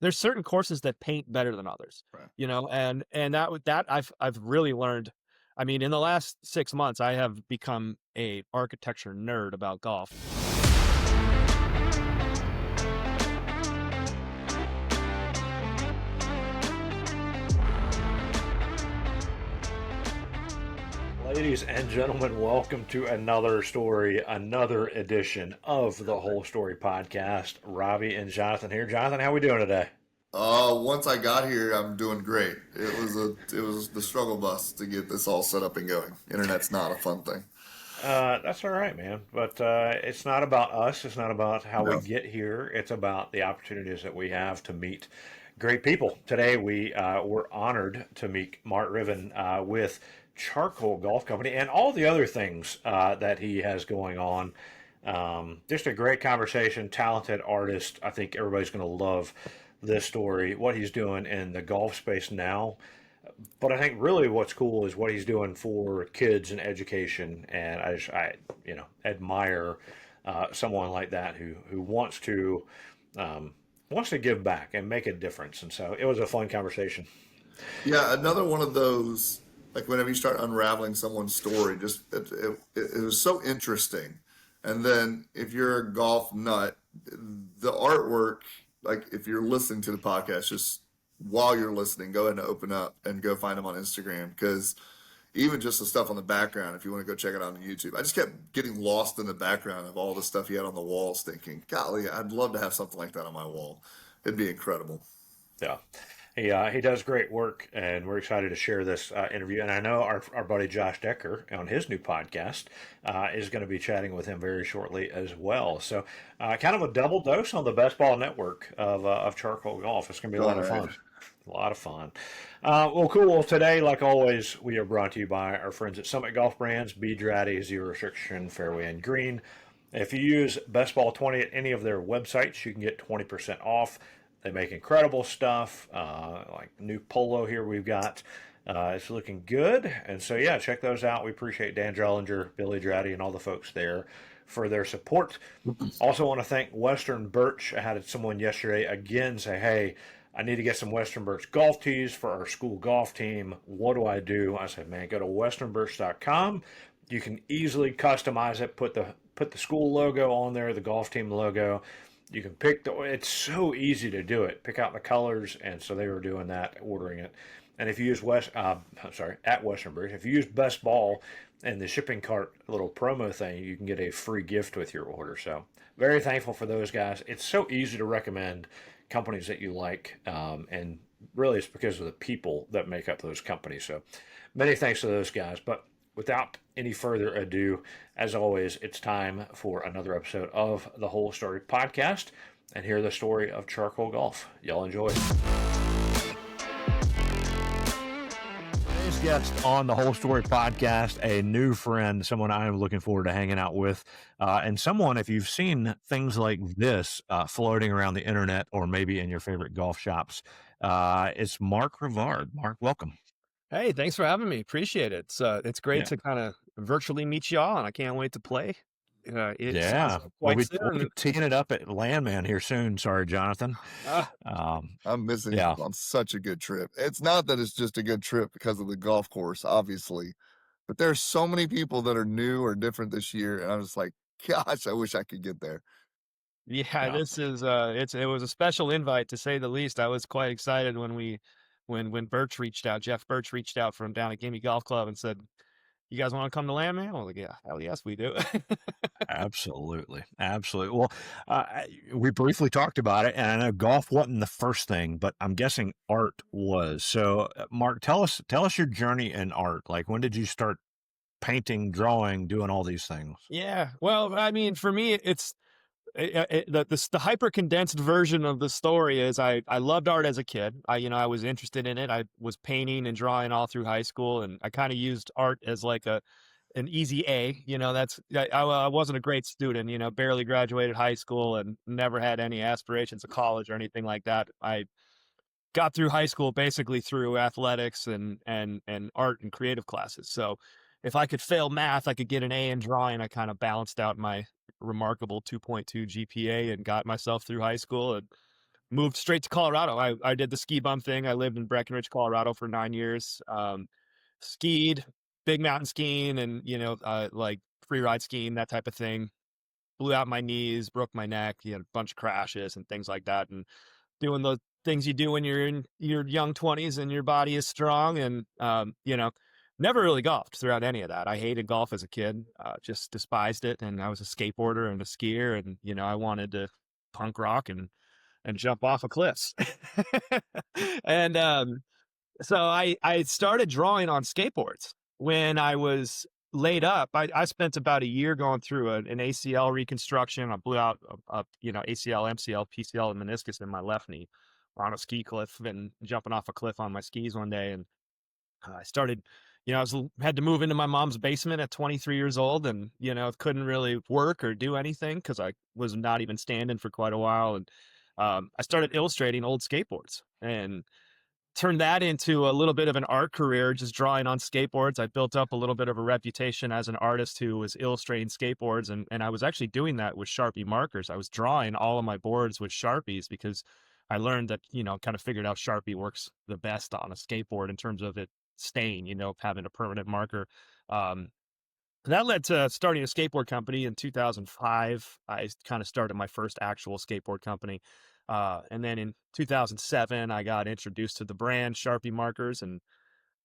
there's certain courses that paint better than others, Right. and that I've really learned. I mean, in the last 6 months, I have become a architecture nerd about golf. Ladies and gentlemen, welcome to another story, another edition of the Whole Story Podcast. Robbie and Jonathan here. Jonathan, how we doing today? Once I got here, I'm doing great. It was the struggle bus to get this all set up and going. Internet's not a fun thing. That's all right, man. But it's not about us. It's not about how we No. get here. It's about the opportunities that we have to meet great people. Today, we were honored to meet Mark Rivard with Charcoal Golf Company and all the other things that he has going on. Just a great conversation, talented artist. I think everybody's going to love this story, what he's doing in the golf space now. But I think really what's cool is what he's doing for kids and education. And I admire someone like that who wants to give back and make a difference. And so it was a fun conversation. Yeah, another one of those, like whenever you start unraveling someone's story, just it was so interesting. And then if you're a golf nut, the artwork, like if you're listening to the podcast, just while you're listening, go ahead and open up and go find them on Instagram because even just the stuff on the background, if you want to go check it out on YouTube, I just kept getting lost in the background of all the stuff he had on the walls, thinking, golly, I'd love to have something like that on my wall. It'd be incredible. Yeah. He does great work, and we're excited to share this interview. And I know our buddy Josh Decker on his new podcast is going to be chatting with him very shortly as well. So, kind of a double dose on the Best Ball Network of charcoal golf. It's going to be a All lot of right. fun. A lot of fun. Well, cool. Well, today, like always, we are brought to you by our friends at Summit Golf Brands, Bead Ratty, Zero Restriction, Fairway and Green. If you use Best Ball 20 at any of their websites, you can get 20% off. They make incredible stuff, like new polo here we've got. It's looking good. And so, yeah, check those out. We appreciate Dan Drellinger, Billy Dratty, and all the folks there for their support. Also want to thank Western Birch. I had someone yesterday again say, hey, I need to get some Western Birch golf tees for our school golf team. What do I do? I said, man, go to westernbirch.com. You can easily customize it, put the school logo on there, the golf team logo. You can it's so easy to do it. Pick out the colors, and so they were doing that, ordering it. And if you use at Western Birch, if you use Best Ball and the shipping cart little promo thing, you can get a free gift with your order. So very thankful for those guys. It's so easy to recommend companies that you like, and really it's because of the people that make up those companies. So many thanks to those guys. But without any further ado, as always, it's time for another episode of the Whole Story Podcast and hear the story of charcoal golf. Y'all enjoy. Today's guest on the Whole Story Podcast, a new friend, someone I am looking forward to hanging out with, and someone, if you've seen things like this floating around the internet or maybe in your favorite golf shops, it's Mark Rivard. Mark, welcome. Hey, thanks for having me. Appreciate it. It's great Yeah. to kind of virtually meet y'all, and I can't wait to play. It sounds Yeah. We'll quite be, we'll soon. be teeing it up at Landmand here soon. Sorry, Jonathan. Ah, I'm missing Yeah. you on such a good trip. It's not that it's just a good trip because of the golf course, obviously, but there's so many people that are new or different this year, and I'm just like, gosh, I wish I could get there. yeah, Yeah. this is it was a special invite to say the least. I was quite excited when Birch reached out. Jeff Birch reached out from down at Gimme Golf Club and said, "You guys want to come to Landman?" I was like, "Yeah, hell yes, we do." Absolutely. Absolutely. Well, we briefly talked about it, and I know golf wasn't the first thing, but I'm guessing art was. So, Mark, tell us your journey in art. Like, when did you start painting, drawing, doing all these things? Yeah, well, I mean, for me, it's the hyper condensed version of the story is I loved art as a kid. I was interested in it. I was painting and drawing all through high school, and I kind of used art as like an easy A. I wasn't a great student. Barely graduated high school and never had any aspirations of college or anything like that. I got through high school basically through athletics and art and creative classes. So if I could fail math, I could get an A in drawing. I kind of balanced out my remarkable 2.2 GPA and got myself through high school. And moved straight to Colorado. I did the ski bum thing. I lived in Breckenridge, Colorado for 9 years. Skied, big mountain skiing, and like free ride skiing, that type of thing. Blew out my knees, broke my neck, a bunch of crashes and things like that, and doing the things you do when you're in your young 20s and your body is strong. And never really golfed throughout any of that. I hated golf as a kid, just despised it. And I was a skateboarder and a skier, and I wanted to punk rock and jump off of cliffs. And so I started drawing on skateboards when I was laid up. I spent about a year going through an ACL reconstruction. I blew out ACL, MCL, PCL, and meniscus in my left knee on a ski cliff and jumping off a cliff on my skis one day. And I started, had to move into my mom's basement at 23 years old, and couldn't really work or do anything because I was not even standing for quite a while. And I started illustrating old skateboards and turned that into a little bit of an art career, just drawing on skateboards. I built up a little bit of a reputation as an artist who was illustrating skateboards. And I was actually doing that with Sharpie markers. I was drawing all of my boards with Sharpies because I learned that, kind of figured out Sharpie works the best on a skateboard in terms of it staying, having a permanent marker. That led to starting a skateboard company in 2005. I kind of started my first actual skateboard company. And then in 2007, I got introduced to the brand Sharpie markers. And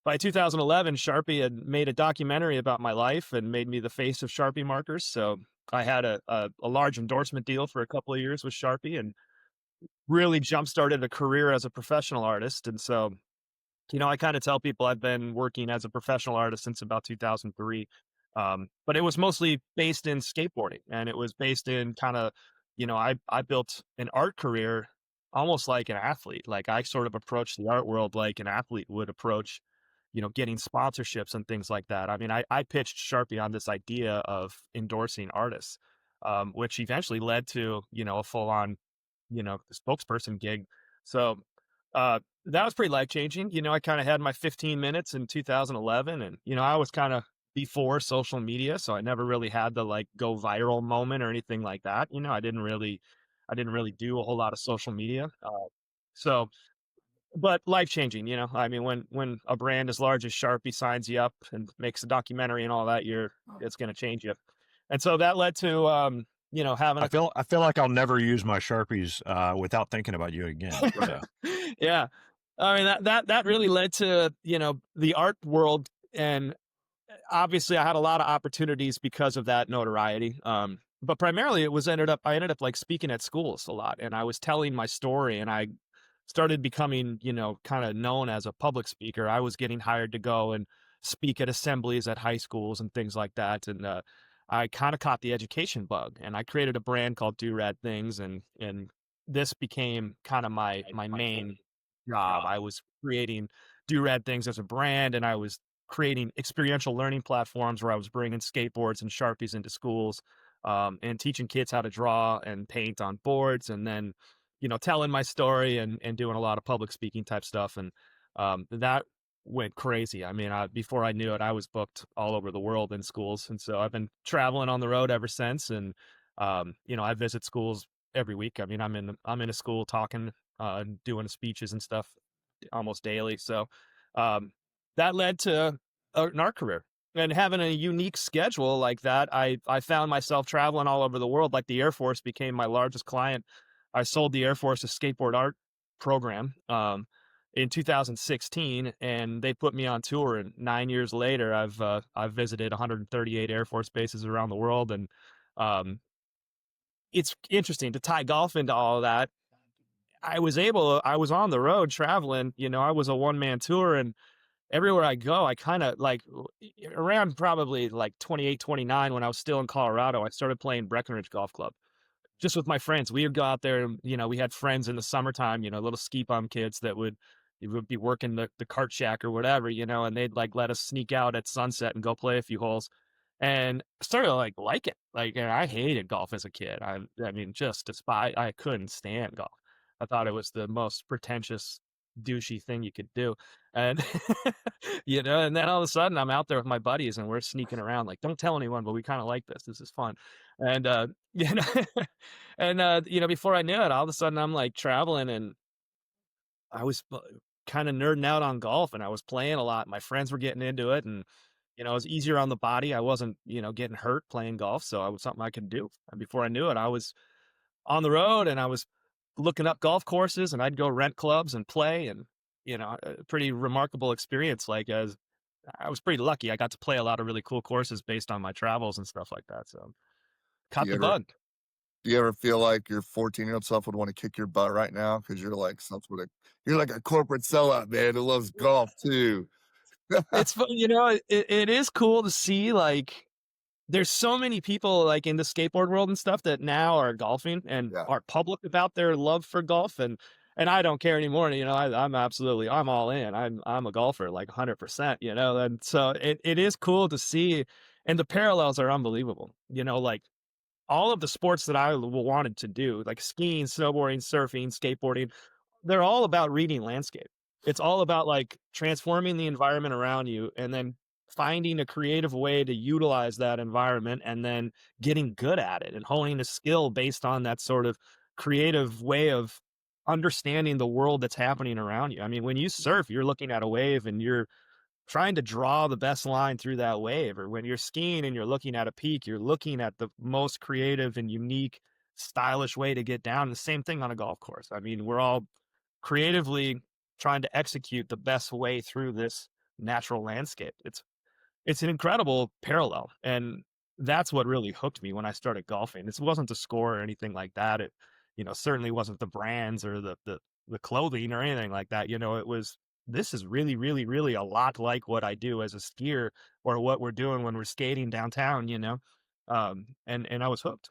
by 2011, Sharpie had made a documentary about my life and made me the face of Sharpie markers. So I had a large endorsement deal for a couple of years with Sharpie and really jump-started a career as a professional artist. And so, I kind of tell people I've been working as a professional artist since about 2003. But it was mostly based in skateboarding, and it was based in kind of, I built an art career almost like an athlete. Like I sort of approached the art world like an athlete would approach, getting sponsorships and things like that. I mean, I pitched Sharpie on this idea of endorsing artists, which eventually led to, a full on, spokesperson gig. So, that was pretty life changing. I kind of had my 15 minutes in 2011, and, I was kind of before social media. So I never really had the like go viral moment or anything like that. I didn't really do a whole lot of social media. So, but life changing, I mean, when a brand as large as Sharpie signs you up and makes a documentary and all that, it's going to change you. And so that led to, having I feel like I'll never use my Sharpies without thinking about you again. So. yeah. I mean, that really led to, the art world. And obviously I had a lot of opportunities because of that notoriety. But primarily I ended up like speaking at schools a lot, and I was telling my story, and I started becoming, kind of known as a public speaker. I was getting hired to go and speak at assemblies at high schools and things like that. And, I kind of caught the education bug, and I created a brand called Do Rad Things. And this became kind of my main job. I was creating Do Rad Things as a brand, and I was creating experiential learning platforms where I was bringing skateboards and Sharpies into schools, and teaching kids how to draw and paint on boards, and then, telling my story and doing a lot of public speaking type stuff. And that went crazy. I mean, before I knew it, I was booked all over the world in schools. And so I've been traveling on the road ever since. And, I visit schools every week. I mean, I'm in a school talking, doing speeches and stuff almost daily. So, that led to an art career, and having a unique schedule like that. I found myself traveling all over the world. Like the Air Force became my largest client. I sold the Air Force a skateboard art program, in 2016, and they put me on tour. And 9 years later, I've visited 138 Air Force bases around the world. And, it's interesting to tie golf into all of that. I was on the road traveling, I was a one-man tour, and everywhere I go, I kind of like around probably like 28, 29, when I was still in Colorado, I started playing Breckenridge Golf Club just with my friends. We would go out there and, we had friends in the summertime, little ski bum kids that would be working the cart shack or whatever, and they'd like let us sneak out at sunset and go play a few holes. And I started to like it. Like, and I hated golf as a kid. I mean, just I couldn't stand golf. I thought it was the most pretentious douchey thing you could do. And you know, and then all of a sudden I'm out there with my buddies and we're sneaking around like, don't tell anyone, but we kind of like this. This is fun. And you know, and you know, before I knew it, all of a sudden I'm like traveling and I was kind of nerding out on golf and I was playing a lot. My friends were getting into it and you know, it was easier on the body. I wasn't, you know, getting hurt playing golf, so it was something I could do. And before I knew it, I was on the road and I was looking up golf courses and I'd go rent clubs and play and you know, a pretty remarkable experience like as I was pretty lucky. I got to play a lot of really cool courses based on my travels and stuff like that. So Do caught you the ever bug. do you ever feel like your 14-year-old self would want to kick your butt right now because you're like a corporate sellout man who loves golf too? It's fun, you know, it is cool to see like there's so many people like in the skateboard world and stuff that now are golfing and Yeah. are public about their love for golf and I don't care anymore. You know, I'm all in. I'm a golfer like 100%, you know, and so it is cool to see and the parallels are unbelievable. You know, like all of the sports that I wanted to do, like skiing, snowboarding, surfing, skateboarding, they're all about reading landscape. It's all about like transforming the environment around you and then finding a creative way to utilize that environment and then getting good at it and honing a skill based on that sort of creative way of understanding the world that's happening around you. I mean, when you surf, you're looking at a wave and you're trying to draw the best line through that wave, or when you're skiing and you're looking at a peak, you're looking at the most creative and unique, stylish way to get down. The same thing on a golf course. I mean, we're all creatively trying to execute the best way through this natural landscape. It's an incredible parallel, and that's what really hooked me when I started golfing. This wasn't the score or anything like that. It, you know, certainly wasn't the brands or the clothing or anything like that. You know, it was this is really, really, really a lot like what I do as a skier or what we're doing when we're skating downtown, you know. And I was hooked.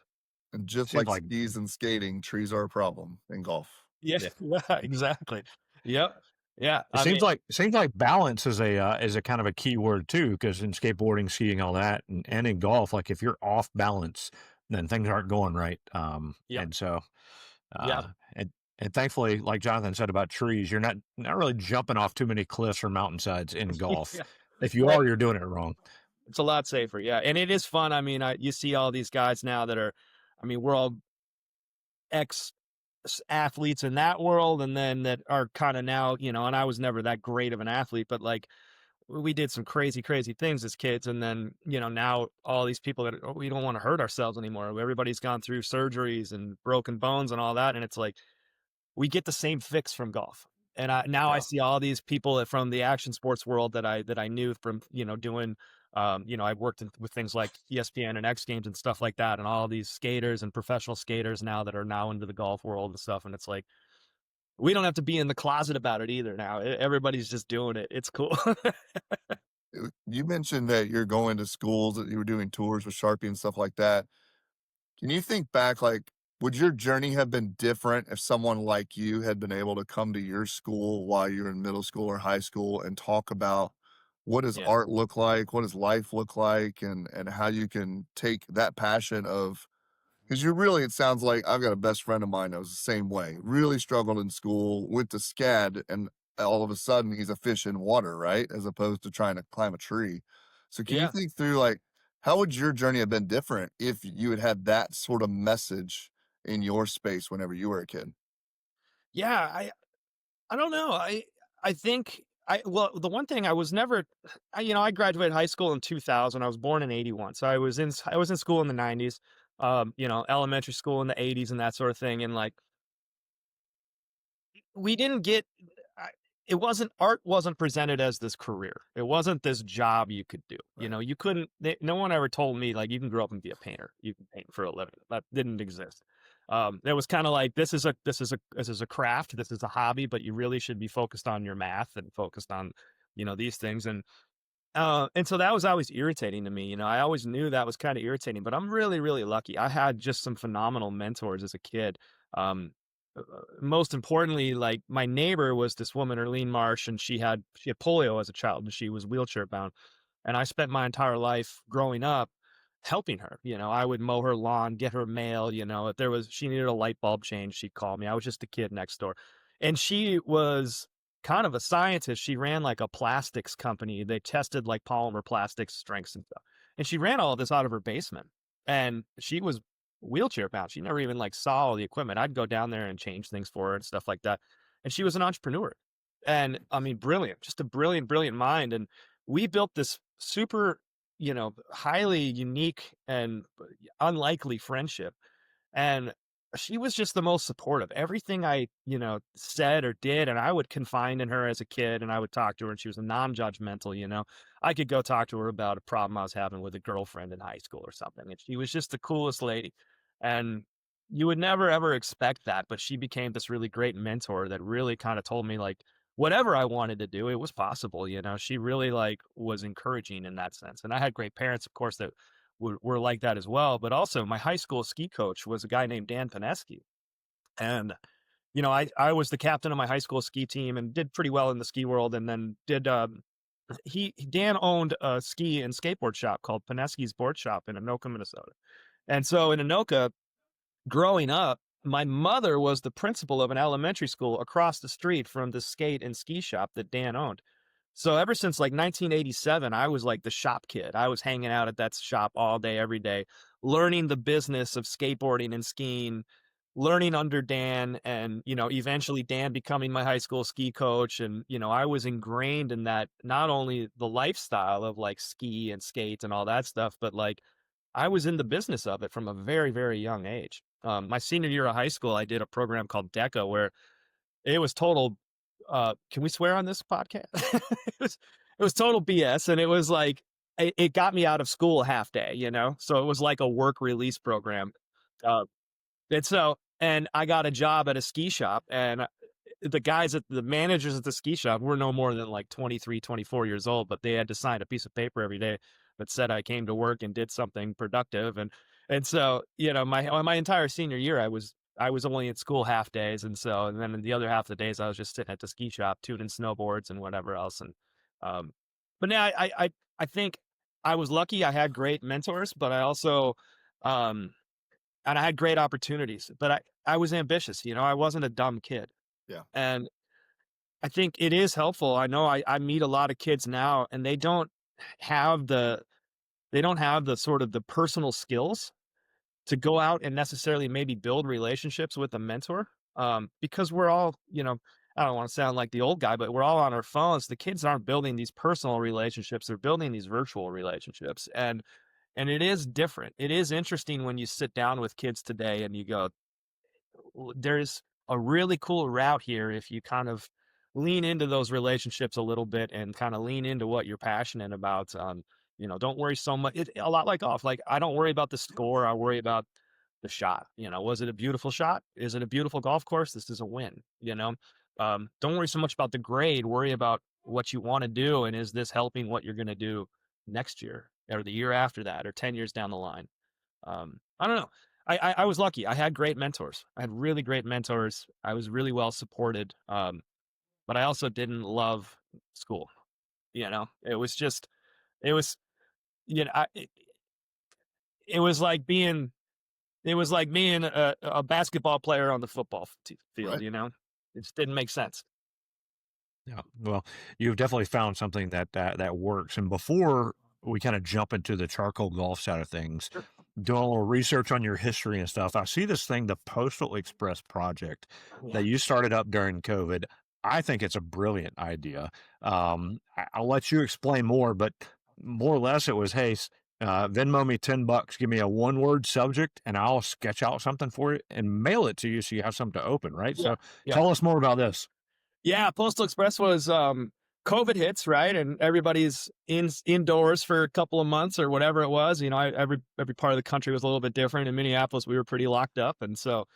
And just Seems like like skis and skating, trees are a problem in golf. Yeah, yeah. yeah, exactly. Yep. Yeah. It I mean, seems like balance is a kind of a key word too, because in skateboarding, skiing, all that, and in golf, like if you're off balance, then things aren't going right. yep. And so Yeah. uh, and thankfully, like Jonathan said about trees, you're not really jumping off too many cliffs or mountainsides in golf. Yeah. If you Right. are, you're doing it wrong. It's a lot safer. Yeah. And it is fun. I mean, you see all these guys now that are, I mean, we're all ex athletes in that world and then that are kind of now, you know, and I was never that great of an athlete, but like we did some crazy, crazy things as kids. And then, you know, now all these people that we don't want to hurt ourselves anymore. Everybody's gone through surgeries and broken bones and all that. And it's like, we get the same fix from golf. And now I Yeah. see all these people from the action sports world that I knew from, you know, doing, you know, I worked with things like ESPN and X Games and stuff like that. And all these skaters and professional skaters now that are now into the golf world and stuff. And it's like, we don't have to be in the closet about it either now. Everybody's just doing it. It's cool. You mentioned that you're going to schools, that you were doing tours with Sharpie and stuff like that. Can you think back, like, would your journey have been different if someone like you had been able to come to your school while you're in middle school or high school and talk about what does Yeah. art look like, what does life look like, and how you can take that passion of, because you really, it sounds like I've got a best friend of mine that was the same way. Really struggled in school, went to SCAD, and all of a sudden he's a fish in water, right? As opposed to trying to climb a tree. So can you Yeah. think through, like, how would your journey have been different if you had had that sort of message in your space whenever you were a kid? Yeah. I don't know. I think well, the one thing I was never you know, I graduated high school in 2000. I was born in 81. So I was in school in the 90s. You know, elementary school in the 80s and that sort of thing and like we didn't get I, it wasn't art wasn't presented as this career. It wasn't this job you could do. You Right. know, you couldn't no one ever told me like you can grow up and be a painter. You can paint for a living. That didn't exist. It was kind of like this is a craft, this is a hobby, but you really should be focused on your math and focused on, you know, these things and so that was always irritating to me. You know, I always knew that was kind of irritating, but I'm really, really lucky. I had just some phenomenal mentors as a kid. Um, Most importantly, like my neighbor was this woman, Erlene Marsh, and she had polio as a child, and she was wheelchair bound. And I spent my entire life growing up helping her. You know, I would mow her lawn, get her mail. You know, if she needed a light bulb change, she'd call me. I was just a kid next door, and she was kind of a scientist. She ran like a plastics company. They tested like polymer plastics strengths and stuff. And she ran all of this out of her basement. And she was wheelchair bound. She never even like saw all the equipment. I'd go down there and change things for her and stuff like that. And she was an entrepreneur. And I mean, brilliant, just a brilliant, brilliant mind. And we built this super, highly unique and unlikely friendship. And she was just the most supportive. Everything I, said or did, and I would confide in her as a kid, and I would talk to her, and she was a non-judgmental. I could go talk to her about a problem I was having with a girlfriend in high school or something, and she was just the coolest lady. And you would never ever expect that, but she became this really great mentor that really kind of told me like whatever I wanted to do, it was possible. She really like was encouraging in that sense. And I had great parents, of course, that were like that as well. But also my high school ski coach was a guy named Dan Pineski. And, I was the captain of my high school ski team and did pretty well in the ski world. And then Dan owned a ski and skateboard shop called Pineski's Board Shop in Anoka, Minnesota. And so in Anoka, growing up, my mother was the principal of an elementary school across the street from the skate and ski shop that Dan owned. So ever since like 1987, I was like the shop kid. I was hanging out at that shop all day, every day, learning the business of skateboarding and skiing, learning under Dan, and, eventually Dan becoming my high school ski coach. And, I was ingrained in that, not only the lifestyle of like ski and skate and all that stuff, but like I was in the business of it from a very, very young age. My senior year of high school, I did a program called DECA where it was total. Can we swear on this podcast? it was total BS, and it was like it got me out of school half day. So it was like a work release program. Uh, and I got a job at a ski shop, and the managers at the ski shop were no more than like 23, 24 years old, but they had to sign a piece of paper every day that said I came to work and did something productive. And so, my entire senior year, I was only in school half days. And then the other half of the days, I was just sitting at the ski shop, tuning snowboards and whatever else. And, but now I think I was lucky. I had great mentors, but I also, and I had great opportunities, but I was ambitious. I wasn't a dumb kid. Yeah. And I think it is helpful. I know I meet a lot of kids now, and they don't have the sort of the personal skills to go out and necessarily maybe build relationships with a mentor. Because we're all, I don't want to sound like the old guy, but we're all on our phones. The kids aren't building these personal relationships. They're building these virtual relationships. And it is different. It is interesting when you sit down with kids today and you go, there's a really cool route here if you kind of lean into those relationships a little bit and kind of lean into what you're passionate about. Don't worry so much. A lot like golf. Like I don't worry about the score. I worry about the shot. Was it a beautiful shot? Is it a beautiful golf course? This is a win. Don't worry so much about the grade. Worry about what you want to do, and is this helping what you're going to do next year or the year after that or 10 years down the line? I don't know. I was lucky. I had great mentors. I had really great mentors. I was really well supported. But I also didn't love school. It was just, it was, it was like being a basketball player on the football field. Right. It just didn't make sense. Yeah, well, you've definitely found something that works. And before we kind of jump into the charcoal golf side of things, Sure. doing a little research on your history and stuff, I see this thing, the Postal Express Project, Yeah. that you started up during COVID. I think it's a brilliant idea. I'll let you explain more, but more or less it was, hey, Venmo me $10, give me a one-word subject, and I'll sketch out something for you and mail it to you so you have something to open, right? Yeah. So Yeah. tell us more about this. Yeah, Postal Express was COVID hits, right? And everybody's indoors for a couple of months or whatever it was. Every part of the country was a little bit different. In Minneapolis, we were pretty locked up. And so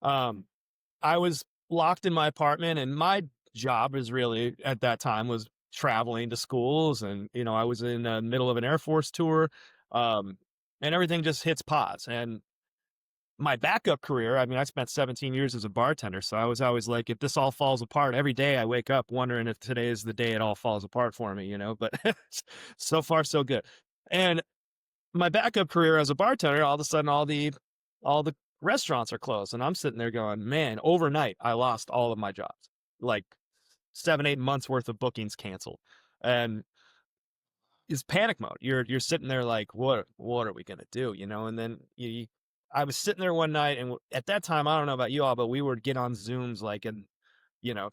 I was locked in my apartment, and my job is really at that time was traveling to schools. And, I was in the middle of an Air Force tour, and everything just hits pause. And my backup career, I mean, I spent 17 years as a bartender. So I was always like, if this all falls apart, every day I wake up wondering if today is the day it all falls apart for me, but so far so good. And my backup career as a bartender, all of a sudden, all the restaurants are closed. And I'm sitting there going, man, overnight, I lost all of my jobs. Like 7, 8 months worth of bookings canceled. And it's panic mode. You're sitting there like, what are we gonna do? And then I was sitting there one night, and at that time, I don't know about you all, but we would get on Zooms like in, you know,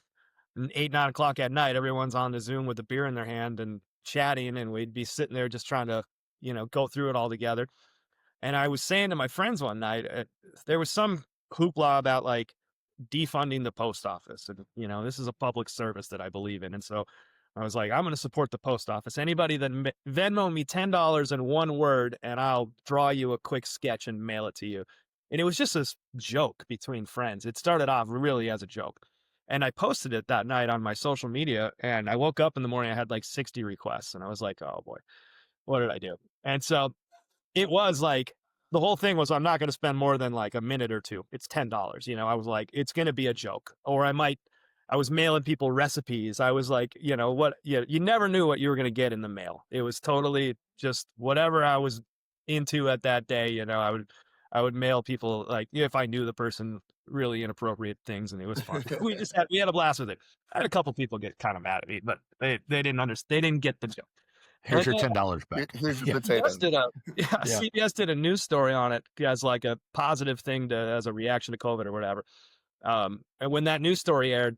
8, 9 o'clock at night. Everyone's on the Zoom with a beer in their hand and chatting, and we'd be sitting there just trying to, go through it all together. And I was saying to my friends one night, there was some hoopla about like defunding the post office. And, this is a public service that I believe in. And so I was like, I'm going to support the post office. Anybody that Venmo me $10 in one word, and I'll draw you a quick sketch and mail it to you. And it was just this joke between friends. It started off really as a joke. And I posted it that night on my social media. And I woke up in the morning, I had like 60 requests. And I was like, oh boy, what did I do? And so it was like, the whole thing was, I'm not going to spend more than like a minute or two. It's $10. I was like, it's going to be a joke. Or I was mailing people recipes. I was like, you never knew what you were going to get in the mail. It was totally just whatever I was into at that day. I would mail people like, if I knew the person, really inappropriate things. And it was fun. We had a blast with it. I had a couple people get kind of mad at me, but they didn't understand. They didn't get the joke. Here's your $10 back. Here's your CBS potato. CBS did a news story on it as like a positive thing as a reaction to COVID or whatever. And when that news story aired,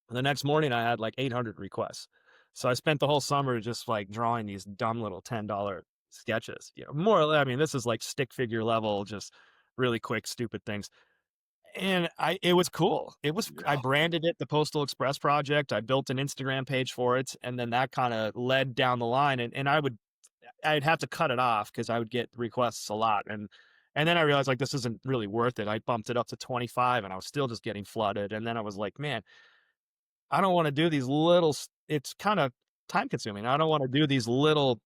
the next morning I had like 800 requests. So I spent the whole summer just like drawing these dumb little $10 sketches. This is like stick figure level, just really quick, stupid things. And it was cool. I branded it the Postal Express Project. I built an Instagram page for it. And then that kind of led down the line. And I'd have to cut it off because I would get requests a lot. And then I realized like, this isn't really worth it. I bumped it up to 25 and I was still just getting flooded. And then I was like, man, I don't want to do these it's kind of time consuming. I don't want to do these little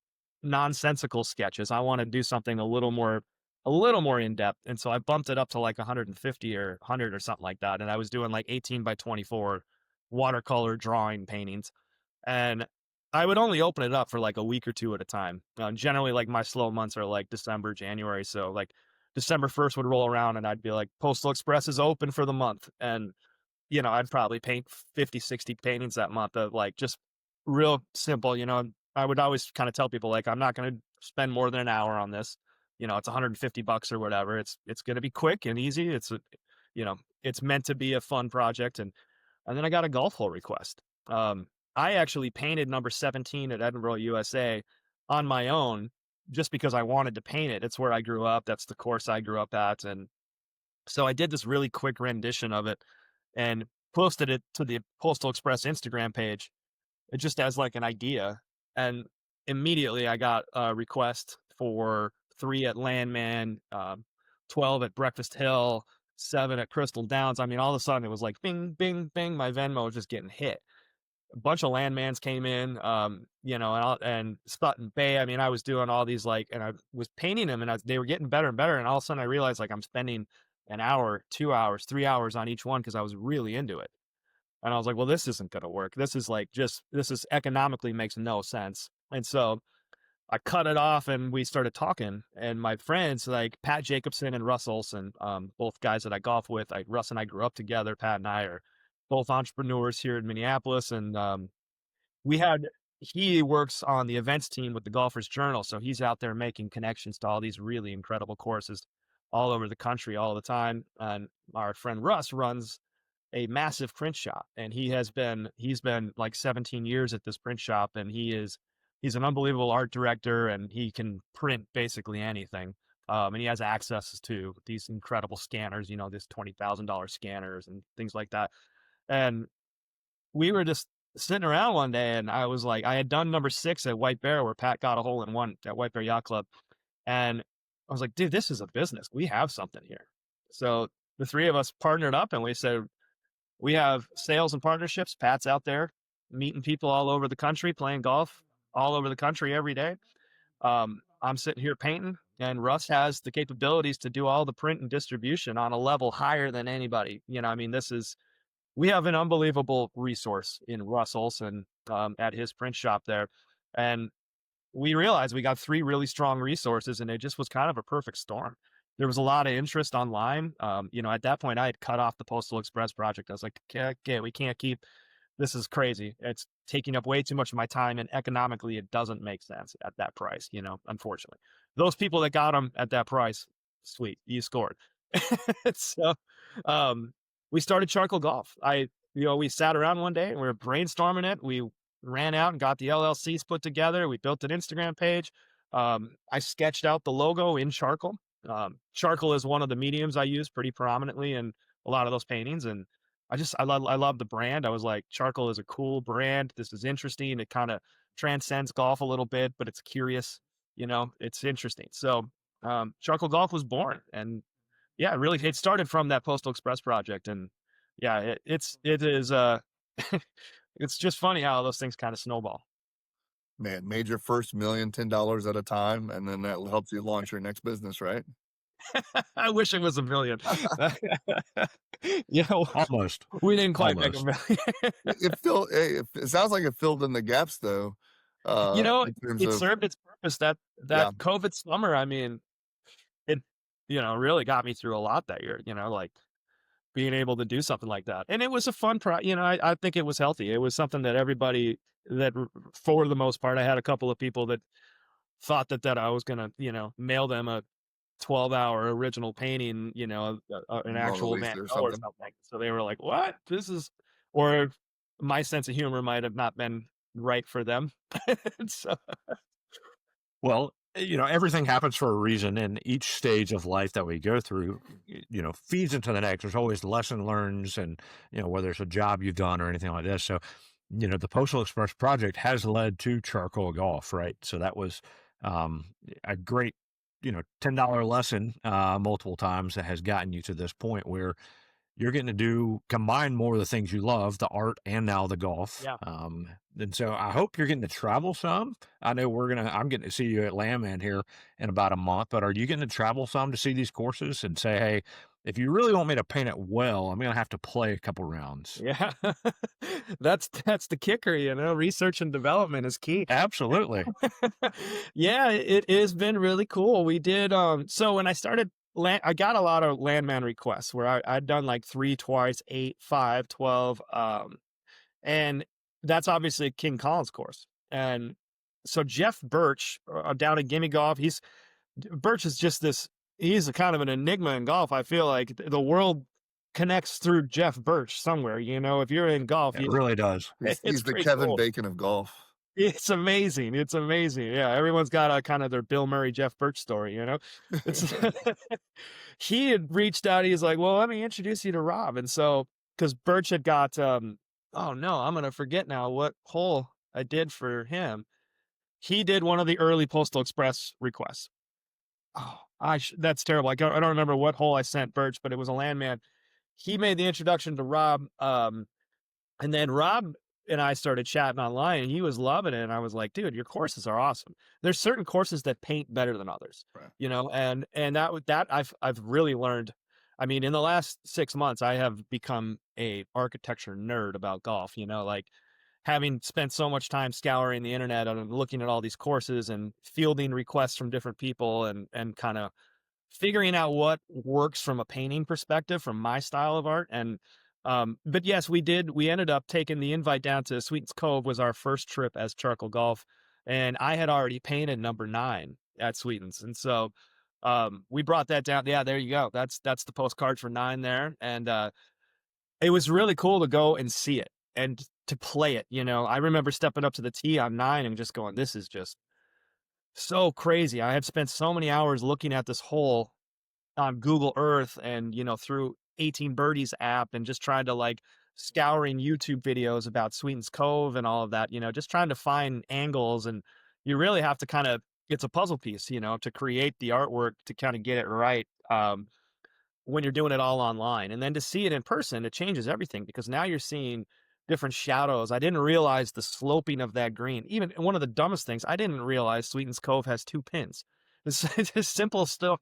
nonsensical sketches. I want to do something a little more in depth. And so I bumped it up to like 150 or 100 or something like that. And I was doing like 18 by 24 watercolor drawing paintings. And I would only open it up for like a week or two at a time. Generally, like my slow months are like December, January. So like December 1st would roll around and I'd be like, Postal Express is open for the month. And, I'd probably paint 50, 60 paintings that month of like just real simple, I would always kind of tell people like, I'm not going to spend more than an hour on this. It's $150 or whatever. It's going to be quick and easy. It's meant to be a fun project. And then I got a golf hole request. I actually painted number 17 at Edinburgh, USA on my own just because I wanted to paint it. It's where I grew up. That's the course I grew up at. And so I did this really quick rendition of it and posted it to the Postal Express Instagram page just as like an idea. And immediately I got a request for 3 at Landmand, 12 at Breakfast Hill, 7 at Crystal Downs. All of a sudden it was like bing, bing, bing. My Venmo was just getting hit. A bunch of Landmands came in, and Sutton Bay. I was doing all these and I was painting them and they were getting better and better. And all of a sudden I realized like I'm spending an hour, 2 hours, 3 hours on each one because I was really into it. And I was like, well, this isn't going to work. This is economically makes no sense. And so I cut it off and we started talking. And my friends like Pat Jacobson and Russ Olson, both guys that I golf with, Russ and I grew up together. Pat and I are both entrepreneurs here in Minneapolis. And he works on the events team with the Golfers Journal. So he's out there making connections to all these really incredible courses all over the country all the time. And our friend Russ runs a massive print shop, and he's been like 17 years at this print shop, and he's an unbelievable art director, and he can print basically anything. And he has access to these incredible scanners, this $20,000 scanners and things like that. And we were just sitting around one day, and I was like, I had done number 6 at White Bear where Pat got a hole in one at White Bear Yacht Club. And I was like, dude, this is a business. We have something here. So the 3 of us partnered up and we said, we have sales and partnerships. Pat's out there meeting people all over the country, playing golf all over the country every day. I'm sitting here painting, and Russ has the capabilities to do all the print and distribution on a level higher than anybody. We have an unbelievable resource in Russ Olson at his print shop there. And we realized we got 3 really strong resources, and it just was kind of a perfect storm. There was a lot of interest online. At that point I had cut off the Postal Express Project. I was like, okay, we can't keep this is crazy. It's taking up way too much of my time, and economically, it doesn't make sense at that price. Unfortunately, those people that got them at that price, sweet, you scored. So, um, we started charcoal golf. We sat around one day and we were brainstorming it. We ran out and got the LLCs put together. We built an Instagram page. I sketched out the logo in charcoal. Charcoal is one of the mediums I use pretty prominently in a lot of those paintings. And I love the brand. I was like, charcoal is a cool brand. This is interesting. It kind of transcends golf a little bit, but it's curious, it's interesting. So, charcoal golf was born, and yeah, really, it started from that Postal Express project. And yeah, it is, it's just funny how those things kind of snowball. Man, made your first $1,000,000 $10 at a time, and then that helps you launch your next business, right? I wish it was a million. Almost. We didn't quite make a Almost. million. It sounds like it filled in the gaps though. In terms It of served its purpose. That yeah, COVID summer, I mean, it really got me through a lot that year. Like being able to do something like that, and it was a fun I think it was healthy. It was something that everybody for the most part, I had a couple of people that thought that I was gonna mail them a 12-hour original painting, an Mona actual Van Lisa or Gogh or something. something. So they were like, "What? This is," or my sense of humor might have not been right for them. So Well, everything happens for a reason, and each stage of life that we go through, feeds into the next. There's always lesson learns, and whether it's a job you've done or anything like this. So, the Postal Express project has led to charcoal golf, right? So that was a great, $10 lesson multiple times that has gotten you to this point where you're getting to combine more of the things you love, the art and now the golf. yeah. And so I hope you're getting to travel some. I know I'm getting to see you at Landmand here in about a month, but are you getting to travel some to see these courses and say, hey, if you really want me to paint it well, I'm going to have to play a couple rounds. Yeah. That's the kicker, research and development is key. Absolutely. Yeah, it has been really cool. We did, so when I started I got a lot of Landman requests where I'd done like 3 twice, 8, 5, 12. And that's obviously a King Collins course. And so Jeff Birch down at Gimme Golf, Birch is just he's a kind of an enigma in golf. I feel like the world connects through Jeff Birch somewhere. If you're in golf, It really does. it's He's the pretty Kevin cool. Bacon of golf. It's amazing. It's amazing. Yeah, everyone's got a kind of their Bill Murray, Jeff Birch story. It's he had reached out. He's like, "Well, let me introduce you to Rob." And so, because Birch had got, oh no, I'm gonna forget now what hole I did for him. He did one of the early Postal Express requests. Oh, that's terrible. I don't remember what hole I sent Birch, but it was a Landman. He made the introduction to Rob, and then Rob and I started chatting online, and he was loving it. And I was like, "Dude, your courses are awesome. There's certain courses that paint better than others, Right. and that I've really learned. I mean, in the last 6 months, I have become a architecture nerd about golf. Like having spent so much time scouring the internet and looking at all these courses and fielding requests from different people, and kind of figuring out what works from a painting perspective, from my style of art. And but yes, we ended up taking the invite down to Sweetens Cove. Was our first trip as charcoal golf, and I had already painted number 9 at Sweetens. And so we brought that down. Yeah, there you go. That's the postcard for 9 there. And it was really cool to go and see it and to play it. I remember stepping up to the tee on 9 and just going, this is just so crazy. I had spent so many hours looking at this hole on Google Earth and, through 18 Birdies app, and just trying to like scouring YouTube videos about Sweetens Cove and all of that, just trying to find angles. And you really have to it's a puzzle piece, to create the artwork to kind of get it right. When you're doing it all online, and then to see it in person, it changes everything, because now you're seeing different shadows. I didn't realize the sloping of that green. Even one of the dumbest things, I didn't realize Sweetens Cove has 2 pins. It's just simple stuff,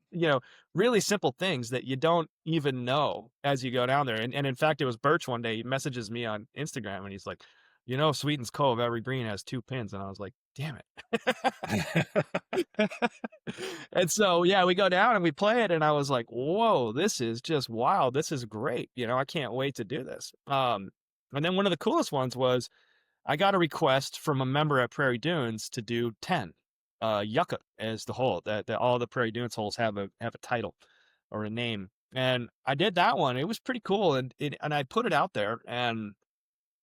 really simple things that you don't even know as you go down there. And in fact, it was Birch one day, he messages me on Instagram and he's like, Sweetens Cove, every green has 2 pins. And I was like, damn it. And so, yeah, we go down and we play it. And I was like, whoa, this is just wild. This is great. I can't wait to do this. And then one of the coolest ones was I got a request from a member at Prairie Dunes to do 10. Yucca is the hole that all the Prairie Dunes holes have a title or a name. And I did that one. It was pretty cool. And I put it out there, and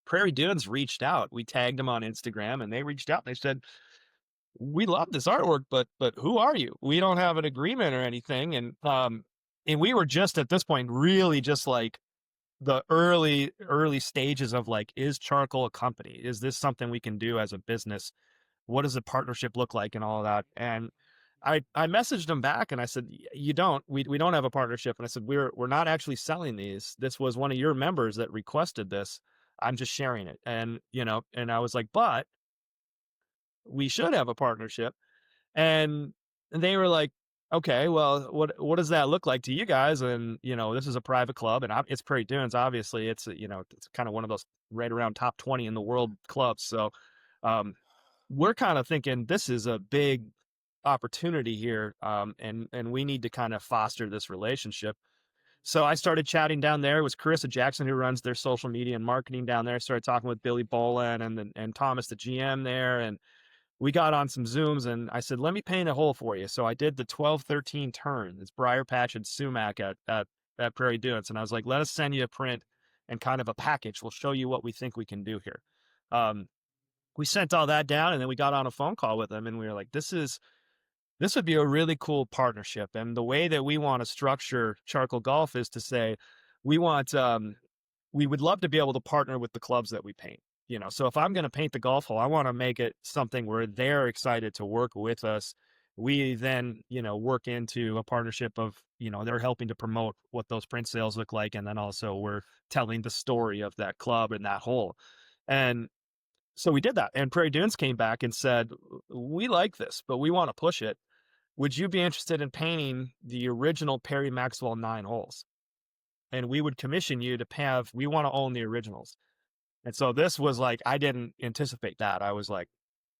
Prairie Dunes reached out. We tagged them on Instagram, and they reached out. They said, "We love this artwork, but who are you? We don't have an agreement or anything." And we were just at this point really just like the early stages of like, is charcoal a company? Is this something we can do as a business? What does a partnership look like and all of that? And I messaged them back and I said, you don't, we don't have a partnership. And I said, we're not actually selling these. This was one of your members that requested this. I'm just sharing it. And, and I was like, but we should have a partnership. And they were like, okay, well, what does that look like to you guys? And, this is a private club, and it's Prairie Dunes. Obviously it's, it's kind of one of those right around top 20 in the world clubs. So, we're kind of thinking this is a big opportunity here. And we need to kind of foster this relationship. So I started chatting down there. It was Carissa Jackson who runs their social media and marketing down there. I started talking with Billy Boland and Thomas, the GM there. And we got on some Zooms, and I said, let me paint a hole for you. So I did the 12-13 turn. It's Briar Patch and Sumac at Prairie Dunes. And I was like, let us send you a print and kind of a package. We'll show you what we think we can do here. We sent all that down, and then we got on a phone call with them, and we were like, this would be a really cool partnership. And the way that we want to structure Charcoal Golf is to say, we would love to be able to partner with the clubs that we paint. So if I'm going to paint the golf hole, I want to make it something where they're excited to work with us. We then, work into a partnership of, they're helping to promote what those print sales look like. And then also we're telling the story of that club and that hole. And so we did that. And Prairie Dunes came back and said, we like this, but we want to push it. Would you be interested in painting the original Perry Maxwell 9 holes? And we would commission you to we want to own the originals. And so this was like, I didn't anticipate that. I was like,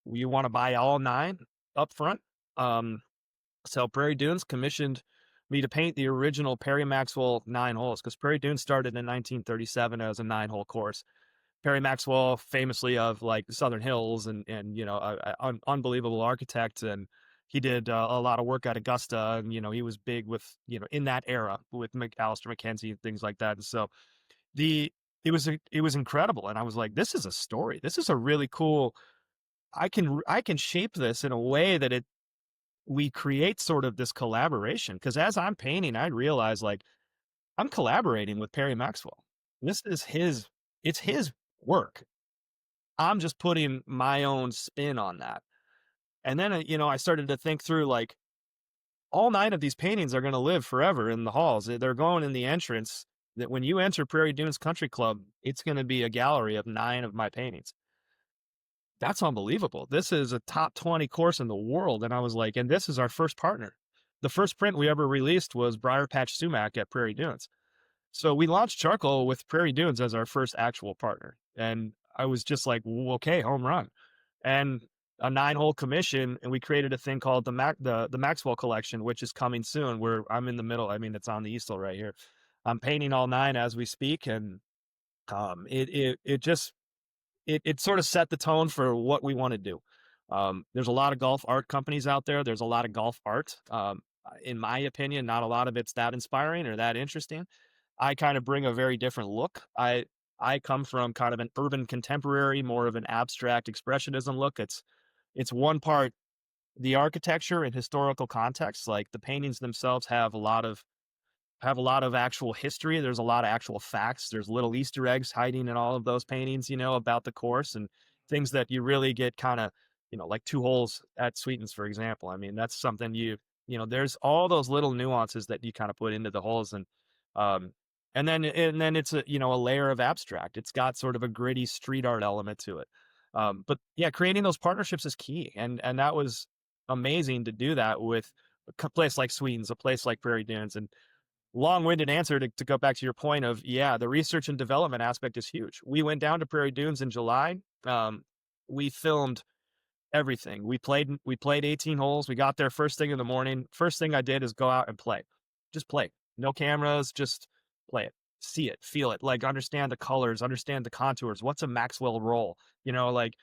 you want to buy all 9 up front? So Prairie Dunes commissioned me to paint the original Perry Maxwell 9 holes, because Prairie Dunes started in 1937 as a 9-hole course. Perry Maxwell, famously of like Southern Hills and unbelievable architect. And he did a lot of work at Augusta. And, he was big with, in that era with Alistair McKenzie and things like that. And so it was incredible. And I was like, this is a story. This is a really cool, I can shape this in a way that we create sort of this collaboration. Cause as I'm painting, I realize like I'm collaborating with Perry Maxwell. This is it's his work. I'm just putting my own spin on that. And then, I started to think through like all 9 of these paintings are going to live forever in the halls. They're going in the entrance. That when you enter Prairie Dunes Country Club, it's going to be a gallery of 9 of my paintings. That's unbelievable. This is a top 20 course in the world. And I was like, and this is our first partner. The first print we ever released was Briar Patch Sumac at Prairie Dunes. So we launched Charcoal with Prairie Dunes as our first actual partner. And I was just like, well, okay, home run. And a 9-hole commission, and we created a thing called the Maxwell collection, which is coming soon, where I'm in the middle. I mean, it's on the easel right here. I'm painting all 9 as we speak, and it sort of set the tone for what we want to do. There's a lot of golf art companies out there. There's a lot of golf art. In my opinion, not a lot of it's that inspiring or that interesting. I kind of bring a very different look. I come from kind of an urban contemporary, more of an abstract expressionism look. It's one part the architecture and historical context. Like the paintings themselves have a lot of actual history. There's a lot of actual facts. There's little Easter eggs hiding in all of those paintings, about the course, and things that you really get kind of, like 2 holes at Sweetens, for example. I mean, that's something there's all those little nuances that you kind of put into the holes. And then it's a layer of abstract. It's got sort of a gritty street art element to it. But yeah, creating those partnerships is key. And that was amazing to do that with a place like Sweetens, a place like Prairie Dunes. And long-winded answer to go back to your point of, yeah, the research and development aspect is huge. We went down to Prairie Dunes in July. We filmed everything. We played 18 holes. We got there first thing in the morning. First thing I did is go out and play. Just play. No cameras, just play it. see it, feel it, like understand the colors, understand the contours. What's a Maxwell roll? Like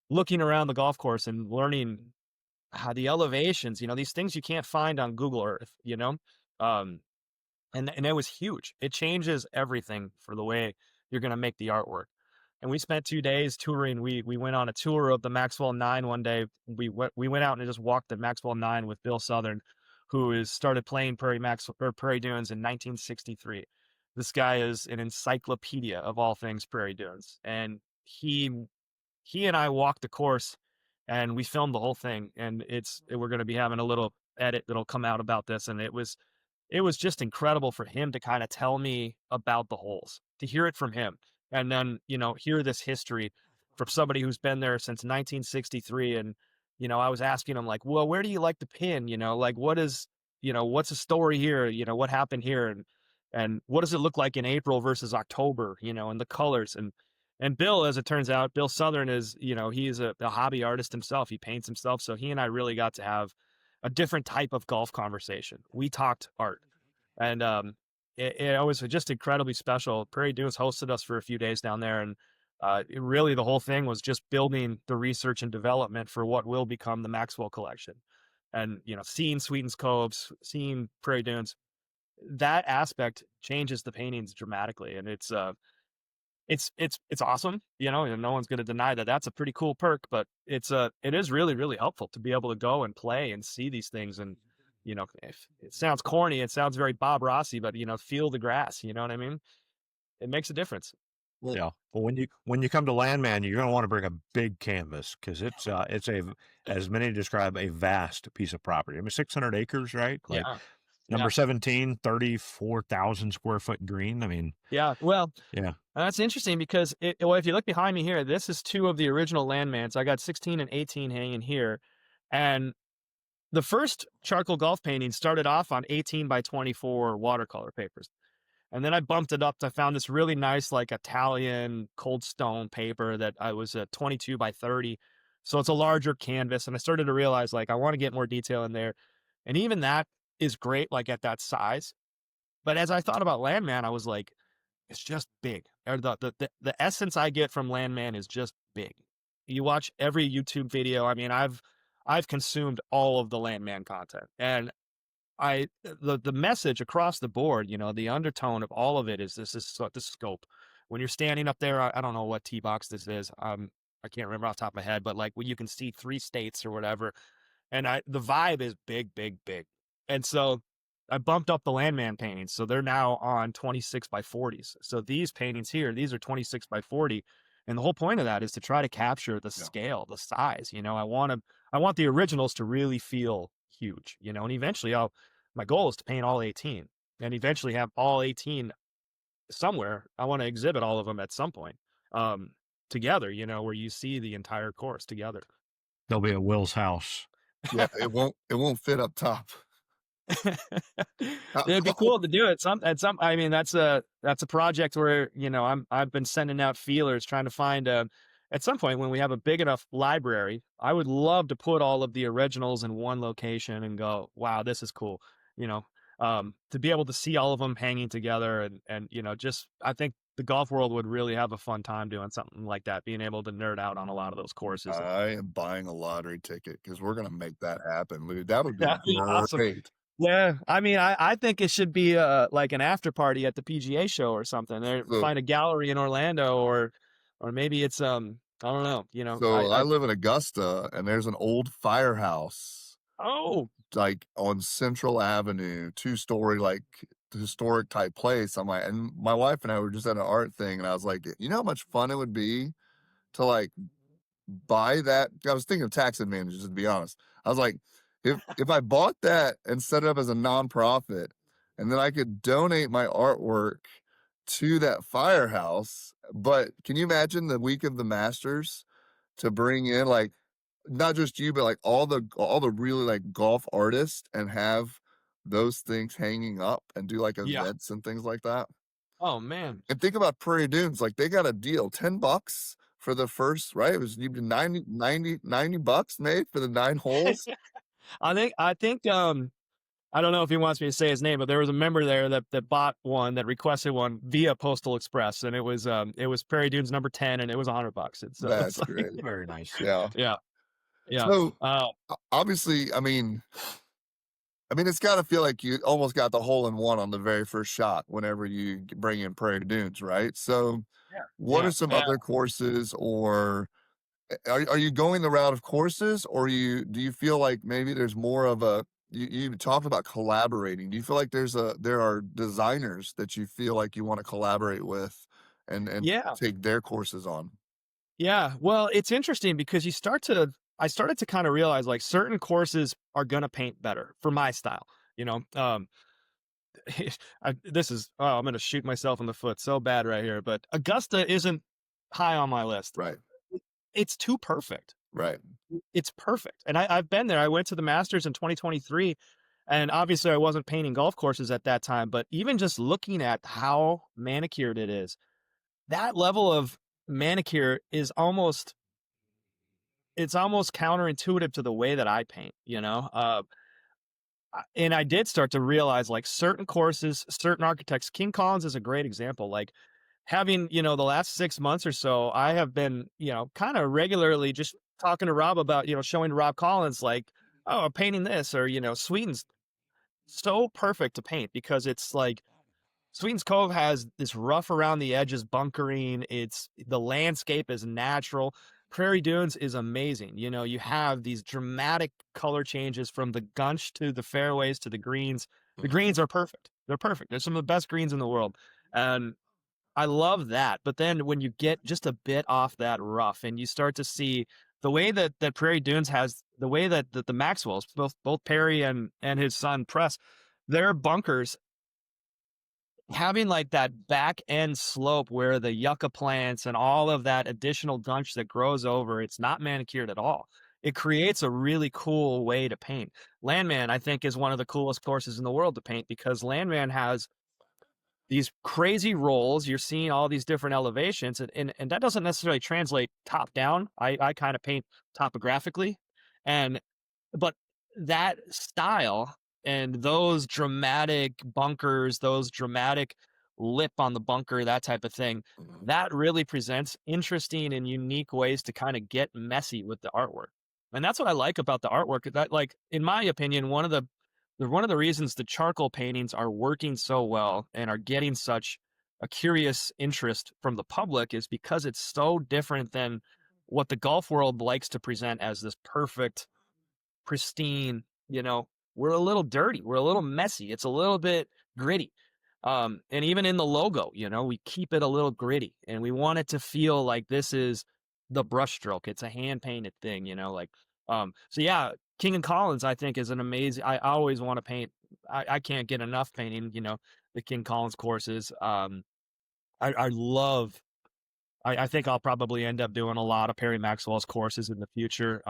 looking around the golf course and learning how the elevations, these things you can't find on Google Earth. Um, and it was huge. It changes everything for the way you're going to make the artwork. And we spent 2 days touring. We went on a tour of the Maxwell Nine one day. We went out and just walked the Maxwell Nine with Bill Southern, who is started playing Prairie Dunes in 1963. This guy is an encyclopedia of all things Prairie Dunes, and he and I walked the course, and we filmed the whole thing. And we're going to be having a little edit that'll come out about this, and it was just incredible for him to kind of tell me about the holes, to hear it from him. And then, hear this history from somebody who's been there since 1963. And, I was asking him like, well, where do you like the pin? Like what's the story here? What happened here? And what does it look like in April versus October, and the colors. And Bill, as it turns out, Bill Southern is, he's a hobby artist himself. He paints himself. So he and I really got to have a different type of golf conversation. We talked art, and it was just incredibly special. Prairie Dunes hosted us for a few days down there, and the whole thing was just building the research and development for what will become the Maxwell collection. And seeing Sweetens Coves, seeing Prairie Dunes, that aspect changes the paintings dramatically, and it's awesome, and no one's going to deny that that's a pretty cool perk, but it is really, really helpful to be able to go and play and see these things. And, if it sounds corny, it sounds very Bob Rossi, but, feel the grass, you know what I mean? It makes a difference. Yeah. Well, when you come to Landmand, you're going to want to bring a big canvas because it's as many describe, a vast piece of property. I mean, 600 acres, right? Like Yeah. number 17, 34,000 square foot green. I mean, Yeah. Well, yeah. that's interesting because if you look behind me here, this is two of the original Landmands. I got 16 and 18 hanging here. And the first charcoal golf painting started off on 18 by 24 watercolor papers. And then I bumped it up. I found this really nice, like Italian cold stone paper that I was a 22 by 30. So it's a larger canvas. And I started to realize, like, I want to get more detail in there. And even that is great, like at that size. But as I thought about Landman, I was like, it's just big. Or the essence I get from Landman is just big. You watch every YouTube video. I mean, I've consumed all of the Landman content, and the message across the board, the undertone of all of it is this scope. When you're standing up there, I don't know what tee box this is. I can't remember off the top of my head, but like when you can see 3 states or whatever, and the vibe is big, big, big. And so I bumped up the Landman paintings, so they're now on 26 by 40s. So these paintings here, these are 26 by 40. And the whole point of that is to try to capture the scale, the size. I want the originals to really feel huge, and eventually my goal is to paint all 18 and eventually have all 18 somewhere. I want to exhibit all of them at some point, together, where you see the entire course together. They'll be at Will's house. Yeah, it won't fit up top. It'd be cool to do it. I mean, that's a project where, I've been sending out feelers trying to find at some point when we have a big enough library, I would love to put all of the originals in one location and go, wow, this is cool. To be able to see all of them hanging together and, just, I think the golf world would really have a fun time doing something like that, being able to nerd out on a lot of those courses. I am buying a lottery ticket because we're going to make that happen. That would be That'd be awesome. great. Yeah, I mean, I think it should be like an after party at the PGA show or something. Find a gallery in Orlando, or maybe it's I don't know. So I live in Augusta, and there's an old firehouse. Oh, like on Central Avenue, 2-story, like historic type place. I'm like, and my wife and I were just at an art thing, and I was like, you know how much fun it would be to like buy that. I was thinking of tax advantages, to be honest. I was like, if I bought that and set it up as a nonprofit, and then I could donate my artwork to that firehouse. But can you imagine the week of the Masters to bring in like not just you, but like all the really like golf artists and have those things hanging up and do like events and things like that? Oh man. And think about Prairie Dunes, like they got a deal, $10 for the first, right? It was $90 made for the 9 holes. I think I don't know if he wants me to say his name, but there was a member there that bought one, that requested one via Postal Express, and it was Prairie Dunes number 10, and it was $100. And so it's That's like, great. Very nice. Yeah. yeah, yeah. So Uh, obviously, I mean, it's got to feel like you almost got the hole in one on the very first shot whenever you bring in Prairie Dunes, right? So, what yeah, are some yeah. other courses, or are you going the route of courses, or do you feel like maybe there's more of a you talked about collaborating. Do you feel like there are designers that you feel like you want to collaborate with and Yeah. take their courses on? Yeah. Well, it's interesting because I started to kind of realize like certain courses are going to paint better for my style, you know? I'm going to shoot myself in the foot so bad right here, but Augusta isn't high on my list. Right. It's too perfect. Right. It's perfect. And I've been there. I went to the Masters in 2023, and obviously I wasn't painting golf courses at that time, but even just looking at how manicured it is, that level of manicure is it's almost counterintuitive to the way that I paint, you know? And I did start to realize like certain courses, certain architects, King Collins is a great example. Like having, the last 6 months or so, I have been, kind of regularly just talking to Rob about, showing Rob Collins, like, oh, I'm painting this, or, Sweden's so perfect to paint because it's like Sweden's Cove has this rough around the edges bunkering. The landscape is natural. Prairie Dunes is amazing. You have these dramatic color changes from the gunch to the fairways to the greens. The greens are perfect. They're perfect. They're some of the best greens in the world. And I love that. But then when you get just a bit off that rough and you start to see the way that Prairie Dunes has, the way that the Maxwells, both Perry and his son Press, their bunkers having like that back end slope where the yucca plants and all of that additional gunch that grows over, it's not manicured at all. It creates a really cool way to paint. Landmand, I think, is one of the coolest courses in the world to paint because Landmand has these crazy rolls. You're seeing all these different elevations, and that doesn't necessarily translate top down. I kind of paint topographically, and but that style and those dramatic bunkers, those dramatic lip on the bunker, that type of thing, Mhm. that really presents interesting and unique ways to kind of get messy with the artwork. And that's what I like about the artwork. That, like, in my opinion, one of the reasons the charcoal paintings are working so well and are getting such a curious interest from the public is because it's so different than what the golf world likes to present as this perfect, pristine, we're a little dirty, we're a little messy, it's a little bit gritty. And even in the logo, we keep it a little gritty and we want it to feel like this is the brushstroke. It's a hand painted thing, so yeah, King and Collins, I think, is an amazing. I always want to paint. I can't get enough painting, the King Collins courses. I love. I think I'll probably end up doing a lot of Perry Maxwell's courses in the future.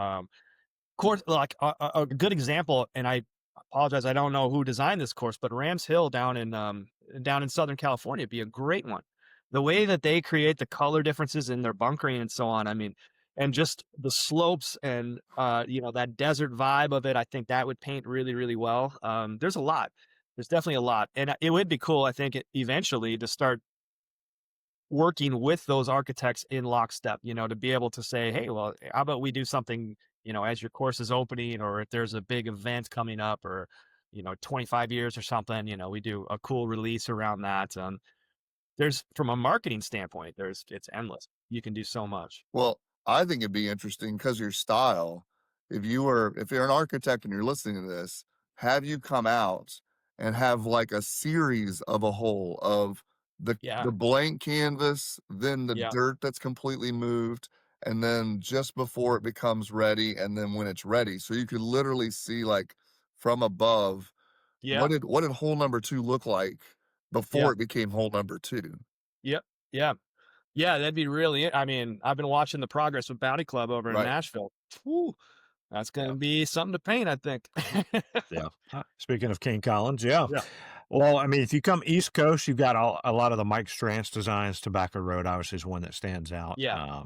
Course, like a good example, and I apologize, I don't know who designed this course, but Rams Hill down in Southern California would be a great one. The way that they create the color differences in their bunkering and so on, I mean, and just the slopes and that desert vibe of it, I think that would paint really, really well. There's a lot. There's definitely a lot, and it would be cool, I think, eventually to start working with those architects in lockstep, to be able to say, hey, well, how about we do something, as your course is opening, or if there's a big event coming up, or, 25 years or something, we do a cool release around that. There's, from a marketing standpoint, it's endless. You can do so much. Well, I think it'd be interesting because your style, if you're an architect and you're listening to this, have you come out and have like a series of a whole of Yeah. the blank canvas, then the Yeah. dirt that's completely moved, and then just before it becomes ready, and then when it's ready. So you could literally see like from above Yeah. what did hole number two look like Yeah. before it became hole number two. Yep. Yeah. Yeah. That'd be really, I mean, I've been watching the progress with Bounty Club over in Right. Nashville. Whew, that's going Yeah. to be something to paint, I think. Yeah. Speaking of King Collins, yeah. Yeah. Well, I mean, if you come East Coast, you've got a lot of the Mike Strantz designs. Tobacco Road, obviously, is one that stands out. Yeah.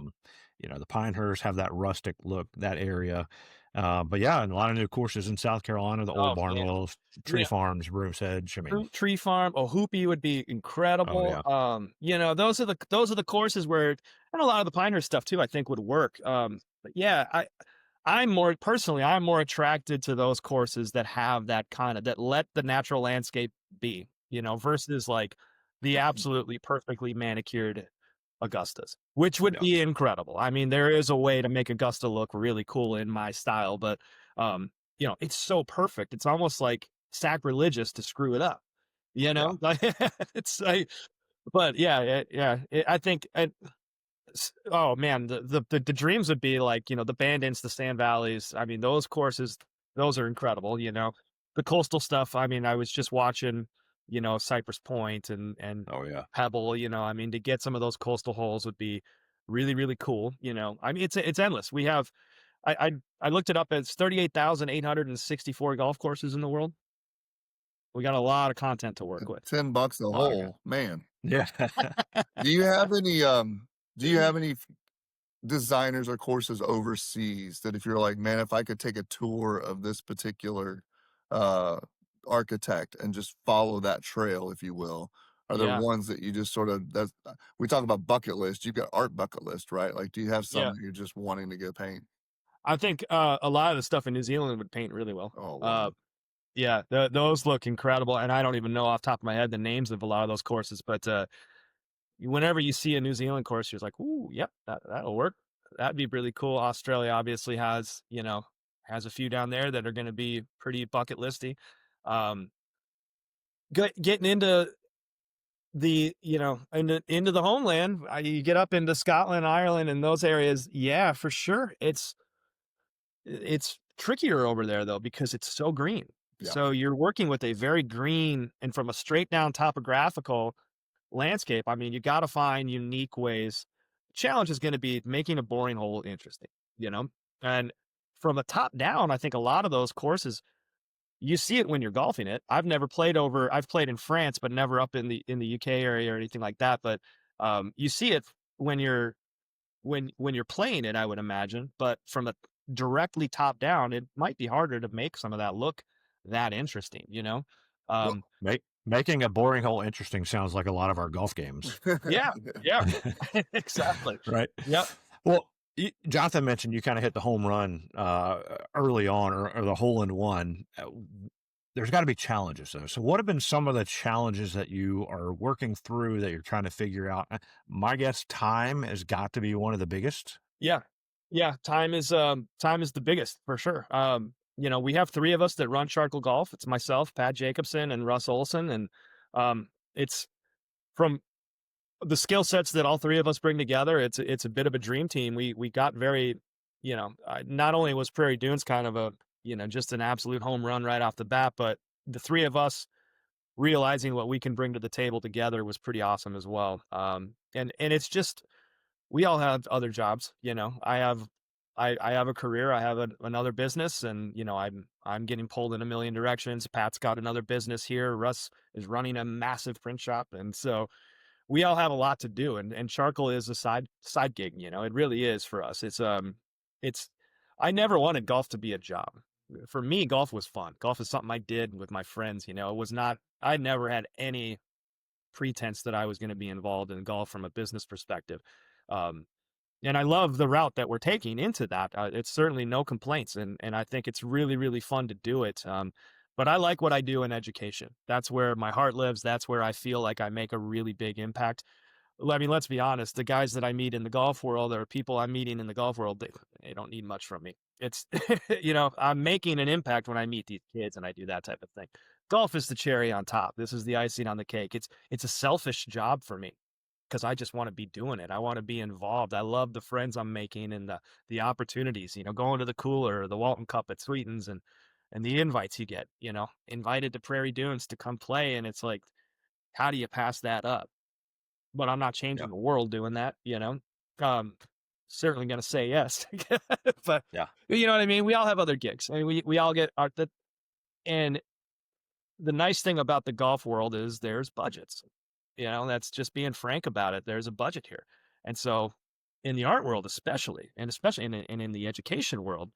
The Pinehurst have that rustic look, that area. But yeah, and a lot of new courses in South Carolina, the old Oh man, Barnwell, Tree yeah. Farms, Broom's Hedge. I mean, Fruit Tree Farm, a hoopy would be oh incredible. yeah, Those are the courses where, and a lot of the Pinehurst stuff too, I think would work. But yeah, I'm more attracted to those courses that have that kind of that let the natural landscape be, versus like the absolutely perfectly manicured Augustas, which would yeah, be incredible. I mean, there is a way to make Augusta look really cool in my style, but it's so perfect. It's almost like sacrilegious to screw it up. yeah. Like it's like, but I think oh man, the dreams would be like, the Bandits, the Sand Valleys. I mean, those courses, those are incredible. The coastal stuff. I mean, I was just watching, Cypress Point and Oh yeah. Pebble. I mean, to get some of those coastal holes would be really really cool. I mean, it's endless. We have I looked it up. It's 38,864 golf courses in the world. We got a lot of content to work At with. $10 a Okay. hole, man. Yeah. Do you have any, do you have any designers or courses overseas that if you're like, man, if I could take a tour of this particular uh, architect and just follow that trail, if you will, are there Yeah, ones that you just sort of that's we talk about bucket list, you've got art bucket list, right? Like, do you have some yeah. that you're just wanting to get paint? I think a lot of the stuff in New Zealand would paint really well. Oh wow. Yeah, those look incredible, and I don't even know off the top of my head the names of a lot of those courses, but whenever you see a New Zealand course, you're like, "Ooh, yep, that'll work. That'd be really cool." Australia obviously has a few down there that are going to be pretty bucket listy. Um, getting into into the homeland, you get up into Scotland, Ireland, and those areas. Yeah, for sure, it's trickier over there though because it's so green. Yeah. So you're working with a very green and from a straight down topographical landscape. I mean, you got to find unique ways. Challenge is going to be making a boring hole interesting, you know? And from a top down, I think a lot of those courses, you see it when you're golfing it. I've played in France, but never up in the UK area or anything like that. But you see it when you're playing it, I would imagine. But from a directly top down, it might be harder to make some of that look that interesting. Well, Um, Making a boring hole interesting sounds like a lot of our golf games. yeah, yeah, exactly. Right. Yep. Well, Jonathan mentioned you kind of hit the home run early on, or the hole in one. There's got to be challenges though. So, what have been some of the challenges that you are working through that you're trying to figure out? My guess, time has got to be one of the biggest. Yeah. Yeah, time is the biggest for sure. We have three of us that run Charcoal Golf. It's myself, Pat Jacobson, and Russ Olson, and it's from the skill sets that all three of us bring together. It's a bit of a dream team. We got very, not only was Prairie Dunes kind of a just an absolute home run right off the bat, but the three of us realizing what we can bring to the table together was pretty awesome as well. And it's just we all have other jobs. I have a career. I have another business, and I'm getting pulled in a million directions. Pat's got another business here. Russ is running a massive print shop, and so we all have a lot to do. And charcoal is a side gig. It really is for us. It's I never wanted golf to be a job. For me, golf was fun. Golf is something I did with my friends. It was not. I never had any pretense that I was going to be involved in golf from a business perspective. Um, and I love the route that we're taking into that. It's certainly no complaints, and I think it's really really fun to do it. But I like what I do in education. That's where my heart lives. That's where I feel like I make a really big impact. I mean, let's be honest. The guys that I meet in the golf world, or people I'm meeting in the golf world, they don't need much from me. It's I'm making an impact when I meet these kids and I do that type of thing. Golf is the cherry on top. This is the icing on the cake. It's a selfish job for me because I just want to be doing it. I want to be involved. I love the friends I'm making and the opportunities, going to the cooler or the Walton Cup at Sweetens and the invites you get, invited to Prairie Dunes to come play. And it's like, how do you pass that up? But I'm not changing Yeah. the world doing that. Um, certainly going to say yes, but Yeah. you know what I mean? We all have other gigs. I mean, we all get art and the nice thing about the golf world is there's budgets. That's just being frank about it. There's a budget here. And so in the art world, especially in the education world,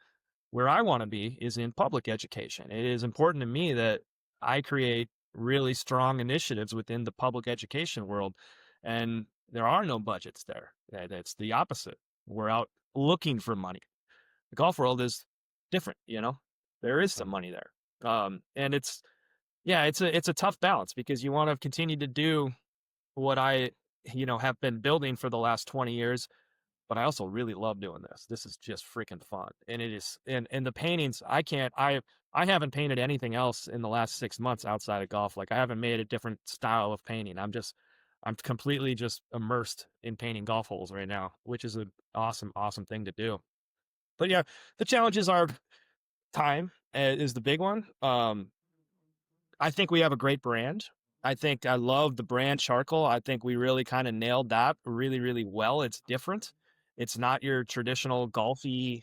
where I want to be is in public education. It is important to me that I create really strong initiatives within the public education world, and there are no budgets there. It's the opposite. We're out looking for money. The golf world is different, you know. There is some money there. And it's yeah, it's a tough balance because you want to continue to do what I, have been building for the last 20 years, but I also really love doing this. This is just freaking fun. And it is and the paintings, I haven't painted anything else in the last 6 months outside of golf. Like I haven't made a different style of painting. I'm completely just immersed in painting golf holes right now, which is an awesome thing to do. But yeah, the challenges are time is the big one. I think we have a great brand. I think I love the brand Charcoal. I think we really kind of nailed that really, really well. It's different. It's not your traditional golfy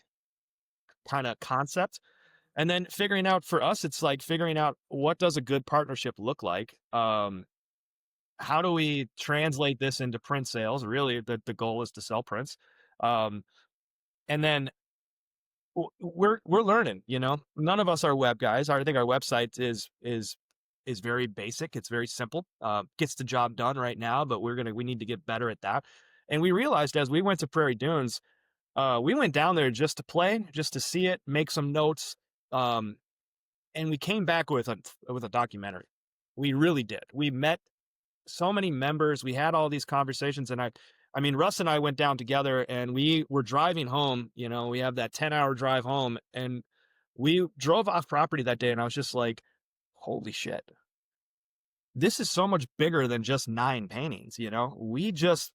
kind of concept. And then figuring out for us, it's like figuring out what does a good partnership look like? How do we translate this into print sales? Really, the goal is to sell prints. Um, and then we're learning, none of us are web guys. I think our website is very basic. It's very simple, gets the job done right now, but we need to get better at that. And we realized as we went to Prairie Dunes, we went down there just to play, just to see it, make some notes. And we came back with a documentary. We really did. We met so many members. We had all these conversations, and I mean, Russ and I went down together, and we were driving home. We have that 10-hour drive home, and we drove off property that day, and I was just like, holy shit, this is so much bigger than just 9 paintings. We just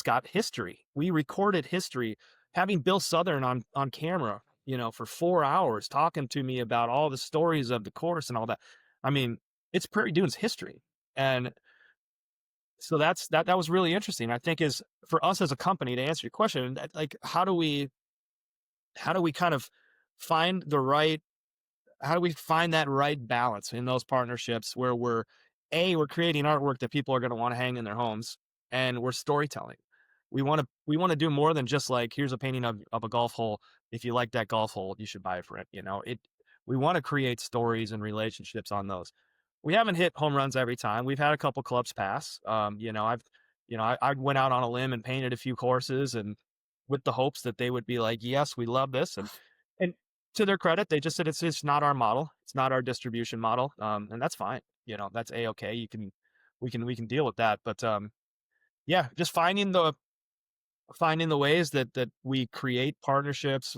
got history. We recorded history, having Bill Southern on camera, for 4 hours talking to me about all the stories of the course and all that. I mean, it's Prairie Dunes history. And so that was really interesting. I think is for us as a company, to answer your question, like how do we kind of find how do we find that right balance in those partnerships where we're creating artwork that people are going to want to hang in their homes, and we're storytelling. We want to do more than just like, here's a painting of a golf hole. If you like that golf hole, you should buy it for it. We want to create stories and relationships on those. We haven't hit home runs every time. We've had a couple clubs pass. I went out on a limb and painted a few courses, and with the hopes that they would be like, yes, we love this. And to their credit, they just said, it's not our model. It's not our distribution model. And that's fine. That's A-okay. We can deal with that. But, yeah, just finding the ways that we create partnerships,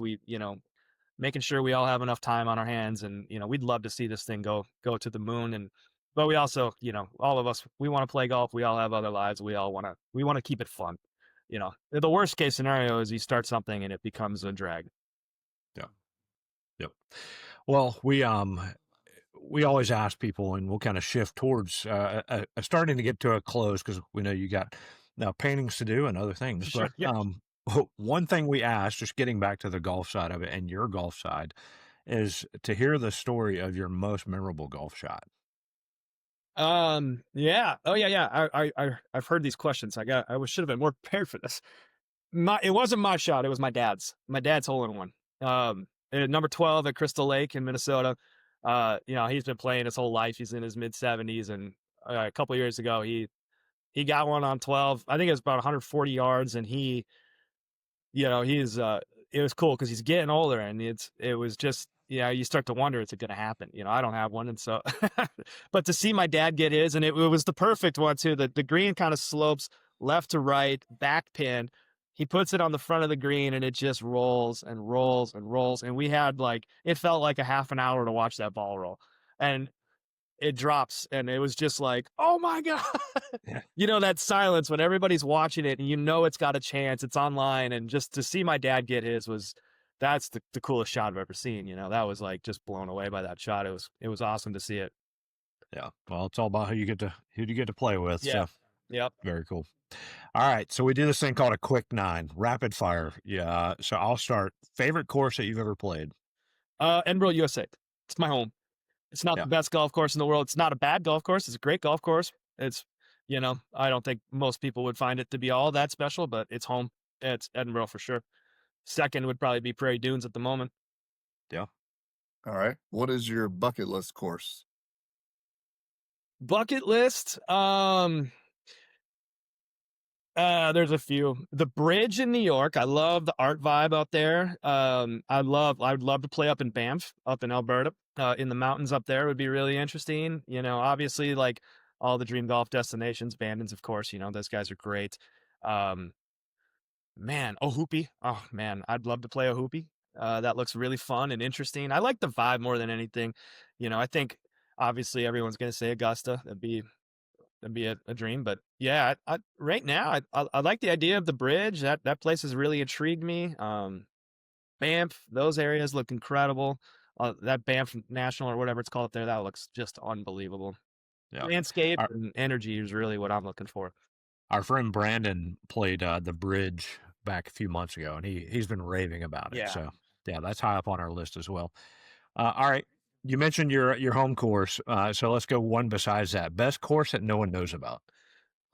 making sure we all have enough time on our hands, and we'd love to see this thing go to the moon. But we also, all of us, we want to play golf. We all have other lives. We want to keep it fun. The worst case scenario is you start something and it becomes a drag. Yeah. Yep. Well, we always ask people, and we'll kind of shift towards starting to get to a close because we know you got now paintings to do and other things. Sure, But yeah. one thing we ask, just getting back to the golf side of it and your golf side, is to hear the story of your most memorable golf shot. Yeah. Oh yeah. I've heard these questions. Should have been more prepared for this. It wasn't my shot. It was my dad's. My dad's hole in one. At number 12 at Crystal Lake in Minnesota. He's been playing his whole life. He's in his mid-70s, and a couple of years ago, he got one on 12. I think it was about 140 yards, and it was cool because he's getting older, and it was just, you start to wonder, is it going to happen? I don't have one. And so, but to see my dad get his, and it was the perfect one too. The green kind of slopes left to right, back pin. He puts it on the front of the green, and it just rolls and rolls and rolls. And we had it felt like a half an hour to watch that ball roll, and it drops, and it was just like, oh my God. Yeah. That silence when everybody's watching it, and it's got a chance, it's online. And just to see my dad get his that's the coolest shot I've ever seen. That was just blown away by that shot. It was awesome to see it. Yeah. Well, it's all about who you get to play with. Yeah. So Yep. very cool. All right. So we do this thing called a quick 9, rapid fire. Yeah. So I'll start. Favorite course that you've ever played? Edinburgh, USA. It's my home. It's not Yeah. the best golf course in the world. It's not a bad golf course. It's a great golf course. It's, I don't think most people would find it to be all that special, but it's home. It's Edinburgh for sure. Second would probably be Prairie Dunes at the moment. Yeah. All right. What is your bucket list course? Bucket list. There's a few. The bridge in New York. I love the art vibe out there. I'd love to play up in Banff, up in Alberta, in the mountains up there would be really interesting. You know, obviously like all the dream golf destinations, Bandons, of course, you know, those guys are great. Um, man, Hoopie. Oh man, I'd love to play a Hoopie. That looks really fun and interesting. I like the vibe more than anything. You know, I think obviously everyone's going to say Augusta. That'd be a dream, but yeah, right now I like the idea of the bridge. That place has really intrigued me. Banff, those areas look incredible. That Banff National or whatever it's called up there, that looks just unbelievable. Yeah. Landscape Our, and energy is really what I'm looking for. our friend Brandon played the bridge back a few months ago, and he's been raving about it. Yeah. So yeah, that's high up on our list as well. All right. You mentioned your home course, so let's go one besides that. Best course that no one knows about.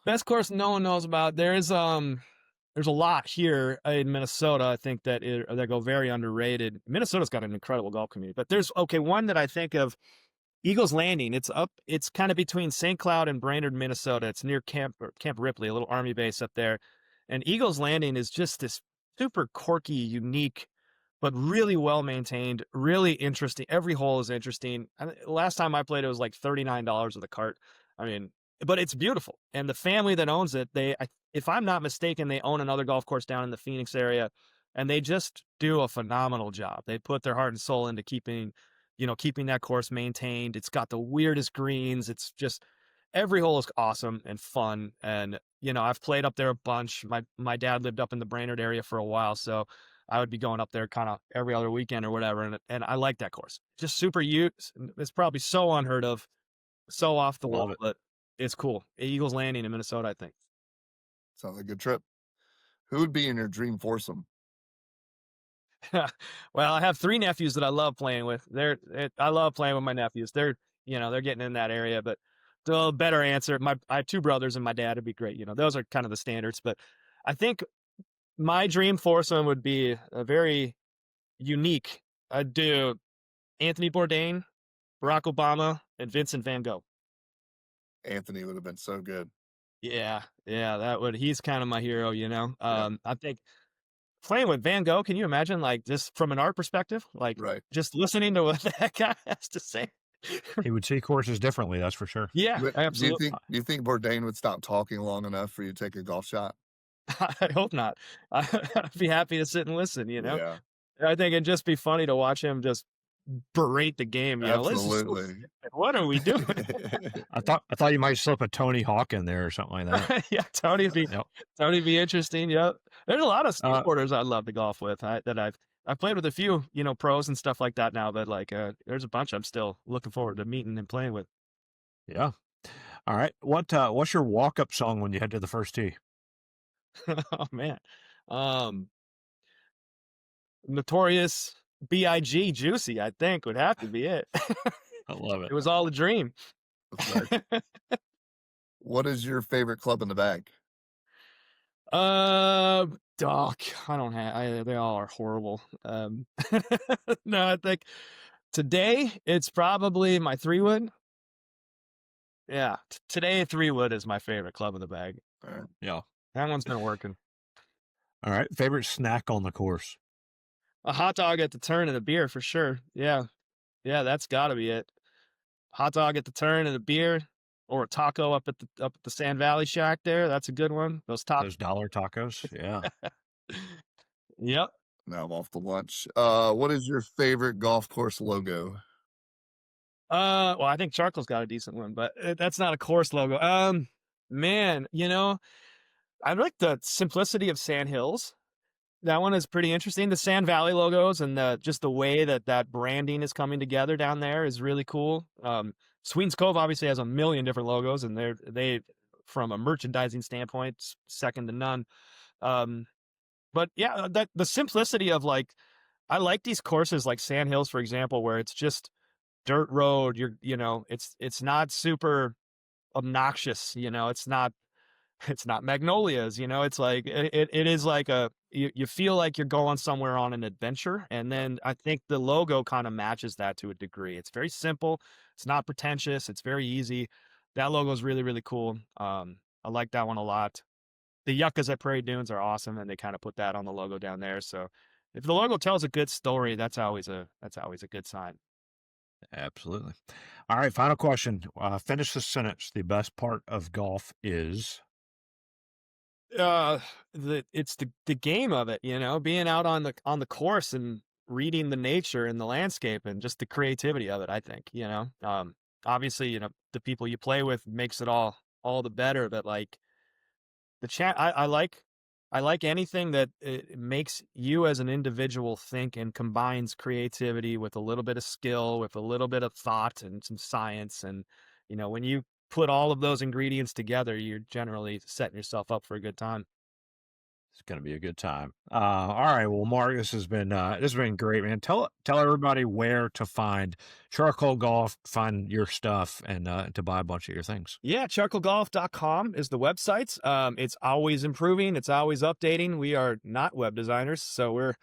Best course no one knows about. There's a lot here in Minnesota. I think that go very underrated. Minnesota's got an incredible golf community, but there's one that I think of. Eagles Landing. It's kind of between St. Cloud and Brainerd, Minnesota. It's near Camp Ripley, a little army base up there. And Eagles Landing is just this super quirky, unique, but really well maintained, really interesting. Every hole is interesting. Last time I played, it was like $39 with a cart. I mean, but it's beautiful. And the family that owns it, if I'm not mistaken, they own another golf course down in the Phoenix area, and they just do a phenomenal job. They put their heart and soul into keeping that course maintained. It's got the weirdest greens. It's just every hole is awesome and fun. And, you know, I've played up there a bunch. My dad lived up in the Brainerd area for a while, so I would be going up there kind of every other weekend or whatever. And I like that course. Just super it's probably so unheard of, so off the wall, but it's cool. Eagles Landing in Minnesota, I think. Sounds like a good trip. Who would be in your dream foursome? Well, I have 3 nephews that I love playing with. I love playing with my nephews. They're getting in that area, but the better answer, I have 2 brothers and my dad would be great. You know, those are kind of the standards, but I think my dream foursome would be a very unique. I'd do Anthony Bourdain, Barack Obama, and Vincent van Gogh. Anthony would have been so good. Yeah, he's kind of my hero, you know. Yeah. I think playing with Van Gogh, can you imagine, like, just from an art perspective, like Right. just listening to what that guy has to say? He would see courses differently, that's for sure. Yeah, But absolutely. Do you think Bourdain would stop talking long enough for you to take a golf shot? I hope not. I'd be happy to sit and listen, you know? Yeah, I think it'd just be funny to watch him just berate the game, you know? This is so absolutely. stupid. What are we doing? I thought you might slip a Tony Hawk in there or something like that. Yeah, Tony'd be interesting. Yep. There's a lot of skateboarders I'd love to golf with that I've played with a few, you know, pros and stuff like that now, but like there's a bunch I'm still looking forward to meeting and playing with. Yeah. All right. What's your walk-up song when you head to the first tee? Oh man. Notorious B.I.G. Juicy, I think would have to be it. I love it. It was all a dream. What is your favorite club in the bag? Doc, they all are horrible. No, I think today it's probably my 3-wood. Yeah, today 3-wood is my favorite club in the bag. All right. Yeah. That one's been working. All right. Favorite snack on the course? A hot dog at the turn and a beer for sure. Yeah, that's got to be it. Hot dog at the turn and a beer, or a taco up at the Sand Valley Shack there. That's a good one. Those dollar tacos. Yeah. Yep. Now I'm off to lunch. What is your favorite golf course logo? Well, I think Charcoal's got a decent one, but that's not a course logo. Man, you know, I like the simplicity of Sand Hills. That one is pretty interesting. The Sand Valley logos and just the way that branding is coming together down there is really cool. Sweetens Cove obviously has a million different logos, and they from a merchandising standpoint, second to none. But yeah, that the simplicity of, like, I like these courses like Sand Hills, for example, where it's just dirt road. It's not super obnoxious. You know, it's not magnolias. You know, it's like it is like you feel like you're going somewhere on an adventure. And then I think the logo kind of matches that to a degree. It's very simple. It's not pretentious. It's very easy. That logo is really, really cool. I like that one a lot. The yuccas at Prairie Dunes are awesome, and they kind of put that on the logo down there. So if the logo tells a good story, that's always a good sign. Absolutely. All right, final question. Finish the sentence. The best part of golf is. Uh, it's the game of it, being out on the course and reading the nature and the landscape and just the creativity of it, I think, obviously, the people you play with makes it all the better, but like I like anything that it makes you as an individual think and combines creativity with a little bit of skill, with a little bit of thought and some science. And, when you put all of those ingredients together, you're generally setting yourself up for a good time. It's going to be a good time. All right. Well, Mark, this has been great, man. Tell everybody where to find Charcoal Golf, find your stuff, and to buy a bunch of your things. Yeah, charcoalgolf.com is the website. It's always improving. It's always updating. We are not web designers, so we're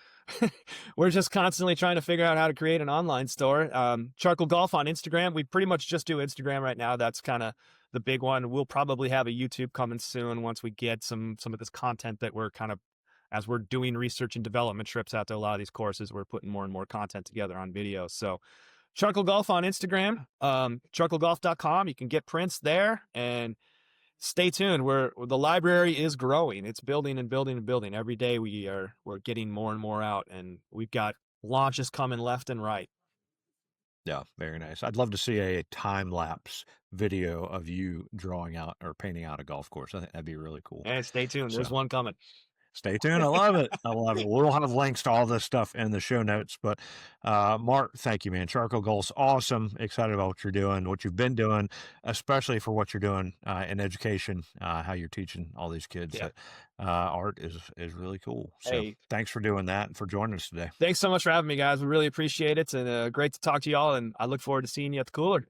we're just constantly trying to figure out how to create an online store. Charcoal Golf on Instagram. We pretty much just do Instagram right now. That's kind of the big one. We'll probably have a YouTube coming soon once we get some of this content that we're kind of, as we're doing research and development trips out to a lot of these courses, we're putting more and more content together on video. So Charcoal Golf on Instagram, charcoalgolf.com. You can get prints there, and stay tuned. The library is growing. It's building and building and building. Every day we're getting more and more out, and we've got launches coming left and right. Yeah, very nice. I'd love to see a time lapse video of you drawing out or painting out a golf course. I think that'd be really cool. And stay tuned. There's So one coming. stay tuned. I love it. I love it. We'll have links to all this stuff in the show notes. But Mark, thank you, man. Charcoal Golf's awesome. Excited about what you're doing, what you've been doing, especially for what you're doing in education, how you're teaching all these kids Yeah. that art is really cool. So Hey. thanks for doing that and for joining us today. Thanks so much for having me, guys. We really appreciate it, and great to talk to y'all, and I look forward to seeing you at the cooler.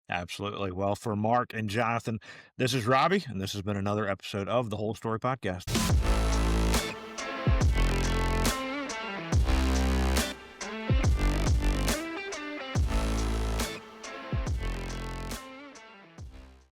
Absolutely. Well, for Mark and Jonathan, this is Robbie, and this has been another episode of the Whole Story Podcast.